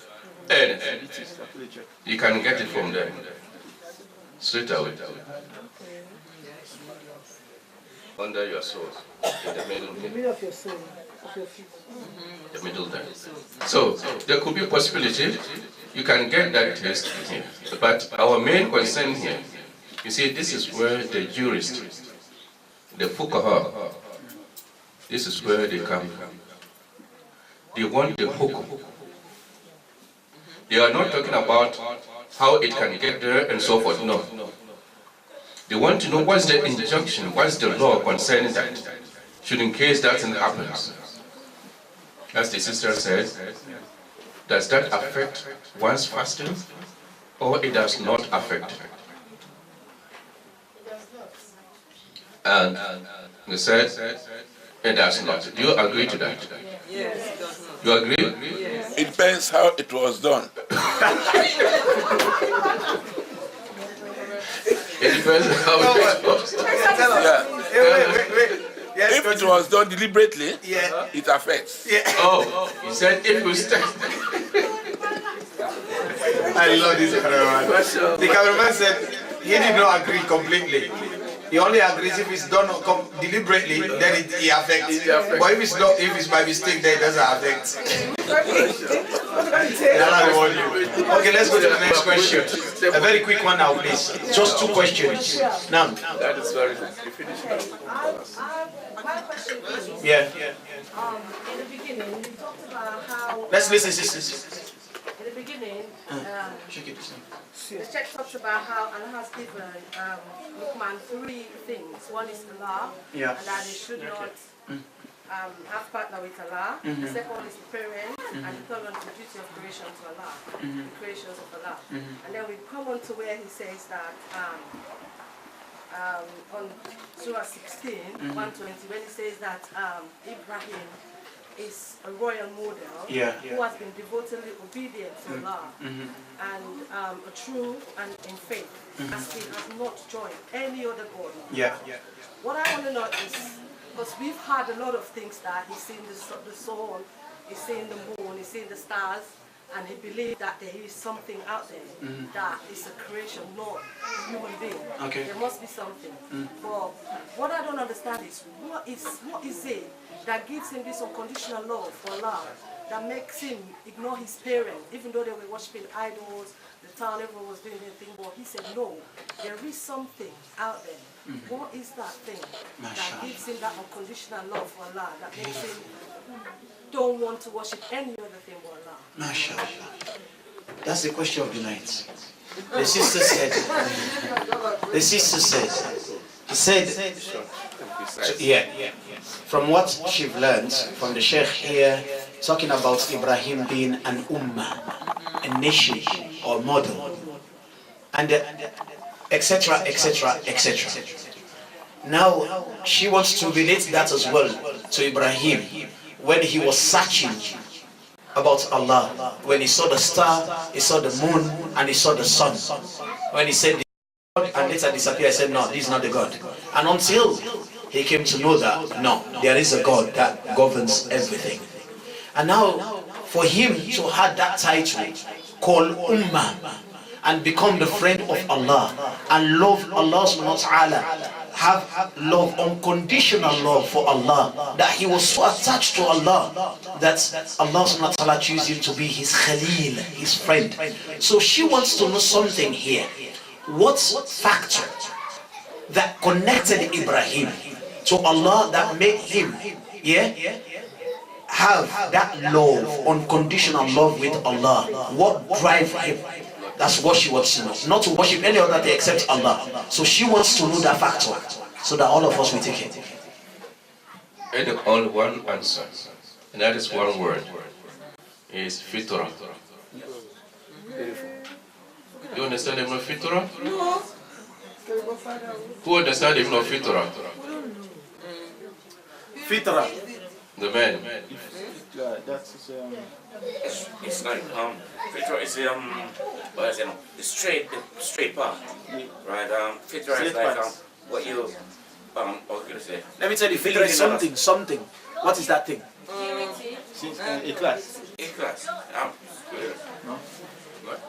anything. You can get it from there, straight away. Under your soul, in the middle here. The middle of your soul, of your feet. The middle there. So there could be a possibility you can get that taste here. But our main concern here, you see, this is where the jurist, the fuqaha, this is where they come from. They want the hukum. They are not talking about how it can get there and so forth, no. They want to know what's the injunction, what's the law concerning that, should in case that thing happens. As the sister said, does that affect one's fasting or it does not affect? And they said, it does not. Do you agree to that? Yes, it does not. You agree? It depends how it was done. It depends on how it was. Yeah. Wait. Yes, If it was done deliberately, yeah. it affects. Yeah. Oh, you said if you start. I love this cameraman. The cameraman said he did not agree completely. He only agrees if it's done deliberately, then it affects. But if it's not, if it's by mistake, then it doesn't affect. Okay, let's go to the next question. A very quick one now, please. Just 2 questions. Now. That is very good. You finish now. My question is, Yeah. in the beginning, you talked about how... Let's listen. In the beginning, Check it. the Sheikh talks about how Allah has given Luqman 3 things. One is Allah, Yeah. and that they should not have partner with Allah. The second one is the parent, and the third one is the duty of creation to Allah, the creations of Allah. And then we come on to where he says that on Surah 16, 120, when he says that Ibrahim is a royal model who has been devotedly obedient to Allah and a true and in faith, as he has not joined any other God. What I want to know is, because we've heard a lot of things that he's seen the sun, he's seen the moon, he's seen the stars, and he believed that there is something out there that is a creation, not a human being. There must be something. But what I don't understand is what is it that gives him this unconditional love for Allah, that makes him ignore his parents, even though they were worshiping idols, the town, everyone was doing their thing, but he said, no, there is something out there. What is that thing that gives him that unconditional love for Allah, that makes him don't want to worship any other thing but Allah? MashaAllah. That's the question of the night. The sister said, he said, from what she've learned from the Sheikh here, talking about Ibrahim being an ummah, a nation or model, and etc. Now, she wants to relate that as well to Ibrahim when he was searching about Allah, when he saw the star, he saw the moon, and he saw the sun. When he said God and later disappeared, I said, no, this is not the God. And until he came to know that, no, there is a God that governs everything. And now, for him to have that title called Ummah and become the friend of Allah and love Allah subhanahu wa ta'ala, have love, unconditional love for Allah, that he was so attached to Allah that Allah subhanahu wa ta'ala chose him to be his Khalil, his friend. So she wants to know something here. What factor that connected Ibrahim to Allah that made him have that love, unconditional love with Allah? What drives him? That's what she wants to know. Not to worship any other thing except Allah. So she wants to know that factor, so that all of us will take it. And only one answer, and that is one word, is fitrah. You understand even of fitrah? No. Who understands even of fitrah? Fitrah. The man. It's like fitra is what is it? The straight path, right? Fitra is like what you what can I say? Let me tell you, fitrah is something. What is that thing? Ikhlas. Ikhlas. No? What?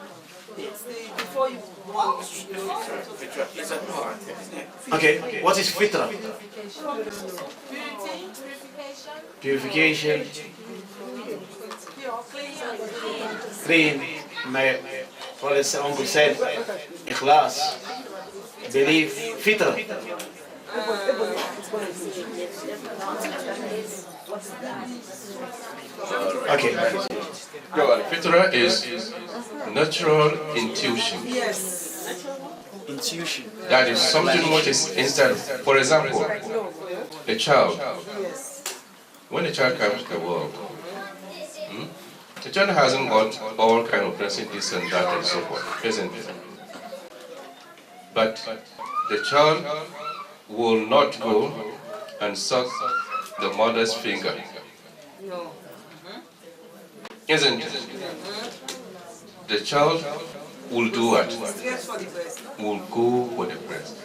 It's before you walk. Fitra is a part, isn't it? Okay, what is fitrah? Purification. Clean. My father's uncle said, Ikhlas. Belief. Fitrah. Okay. Fitrah is natural intuition. Yes. Intuition. That is something what is inside. For example, a child. When a child comes to the world, the child hasn't got all kind of blessings, this and that and so forth, isn't it? But the child will not go and suck the mother's finger. No. isn't it? The child will do what? Will go for the breast.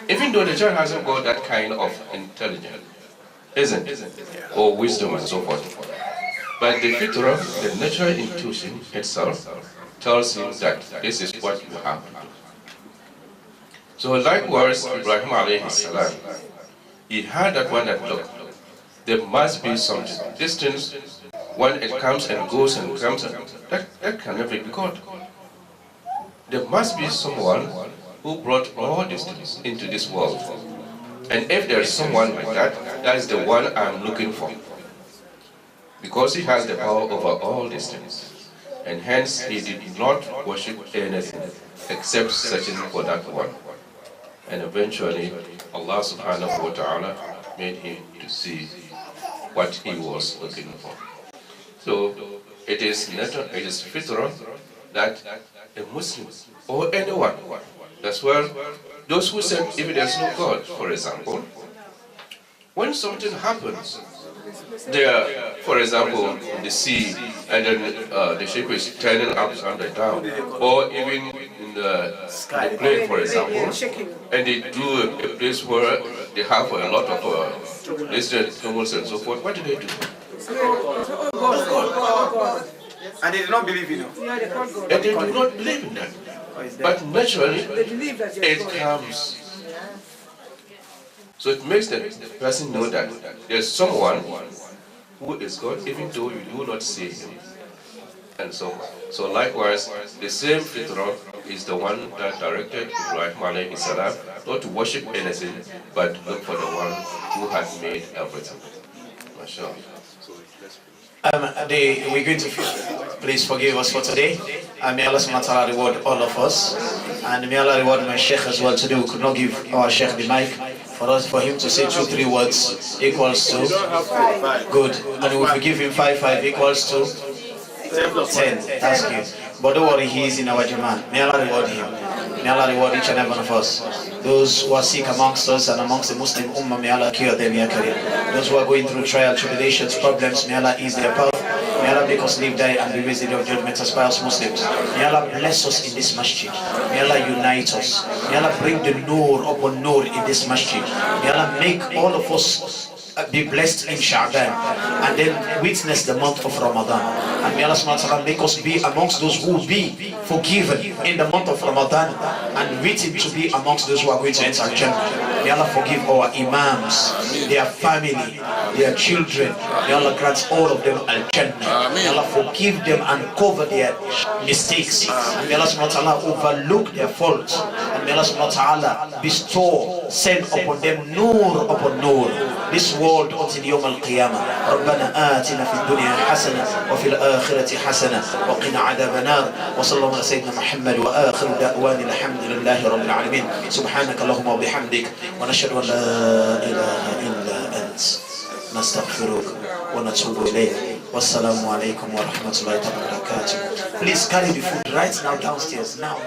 Even though the child hasn't got that kind of intelligence, isn't it? Or wisdom and so forth. But the fitrah, the natural intuition itself, tells him that this is what you have to do. So likewise, Ibrahim alayhi salam, he had that one that, look, there must be some distance when it comes and goes and comes, that can never be God. There must be someone who brought all these things into this world. And if there is someone like that, that is the one I'm looking for. Because he has the power over all these things. And hence he did not worship anything except searching for that one. And eventually Allah subhanahu wa ta'ala made him to see what he was looking for. So it is fitrah that a Muslim or anyone, as well, those who said if there's no God, for example, when something happens, there, for example, the sea, and then the ship is turning upside down, or even in the plane, for example, and they do a place where they have a lot of distant animals and so forth. What do they do? And they do not believe in it. And they do not believe in that. But naturally, it comes. So it makes the person know that there's someone who is God, even though you do not see him. And so on. So likewise, the same fitrah is the one that directed Ibrahim alayhi salam not to worship anything, but look for the one who had made everything. MashaAllah. We're going to please forgive us for today. May Allah subhanahu wa ta'ala reward all of us. And may Allah reward my Sheikh as well today. We could not give our Sheikh the mic for him to say 2-3 words equals to good. And if we give him 5 equals to 10. That's good. But don't worry, he is in our Jaman. May Allah reward him. May Allah reward each and every one of us. Those who are sick amongst us and amongst the Muslim Ummah, may Allah cure them, Ya Kareem. Those who are going through trial, tribulations, problems, may Allah ease their path. May Allah make us live, die, and be raised in the day of judgment as pious Muslims. May Allah bless us in this masjid. May Allah unite us. May Allah bring the nur upon nur in this masjid. May Allah make all of us be blessed in Sha'ban and then witness the month of Ramadan. And may Allah subhanahu wa ta'ala make us be amongst those who will be forgiven in the month of Ramadan and written to be amongst those who are going to enter Jannah. May Allah forgive our imams, their family, their children. May Allah grant all of them Al-Jannah. May Allah forgive them and cover their mistakes. And may Allah subhanahu wa ta'ala overlook their faults. And may Allah subhanahu wa ta'ala bestow, send upon them nur upon nur. This world until يوم القيامة. ربنا آتنا في الدنيا حسنة وفي الآخرة حسنة وقنا عذاب النار. وصلى الله على سيدنا محمد وآخر دعوانا الحمد لله رب العالمين. سبحانك اللهم وبحمدك ونشهد أن لا إله إلا أنت نستغفرك ونتوب إليك. والسلام عليكم ورحمة الله وبركاته. Please carry the food right now downstairs. Now.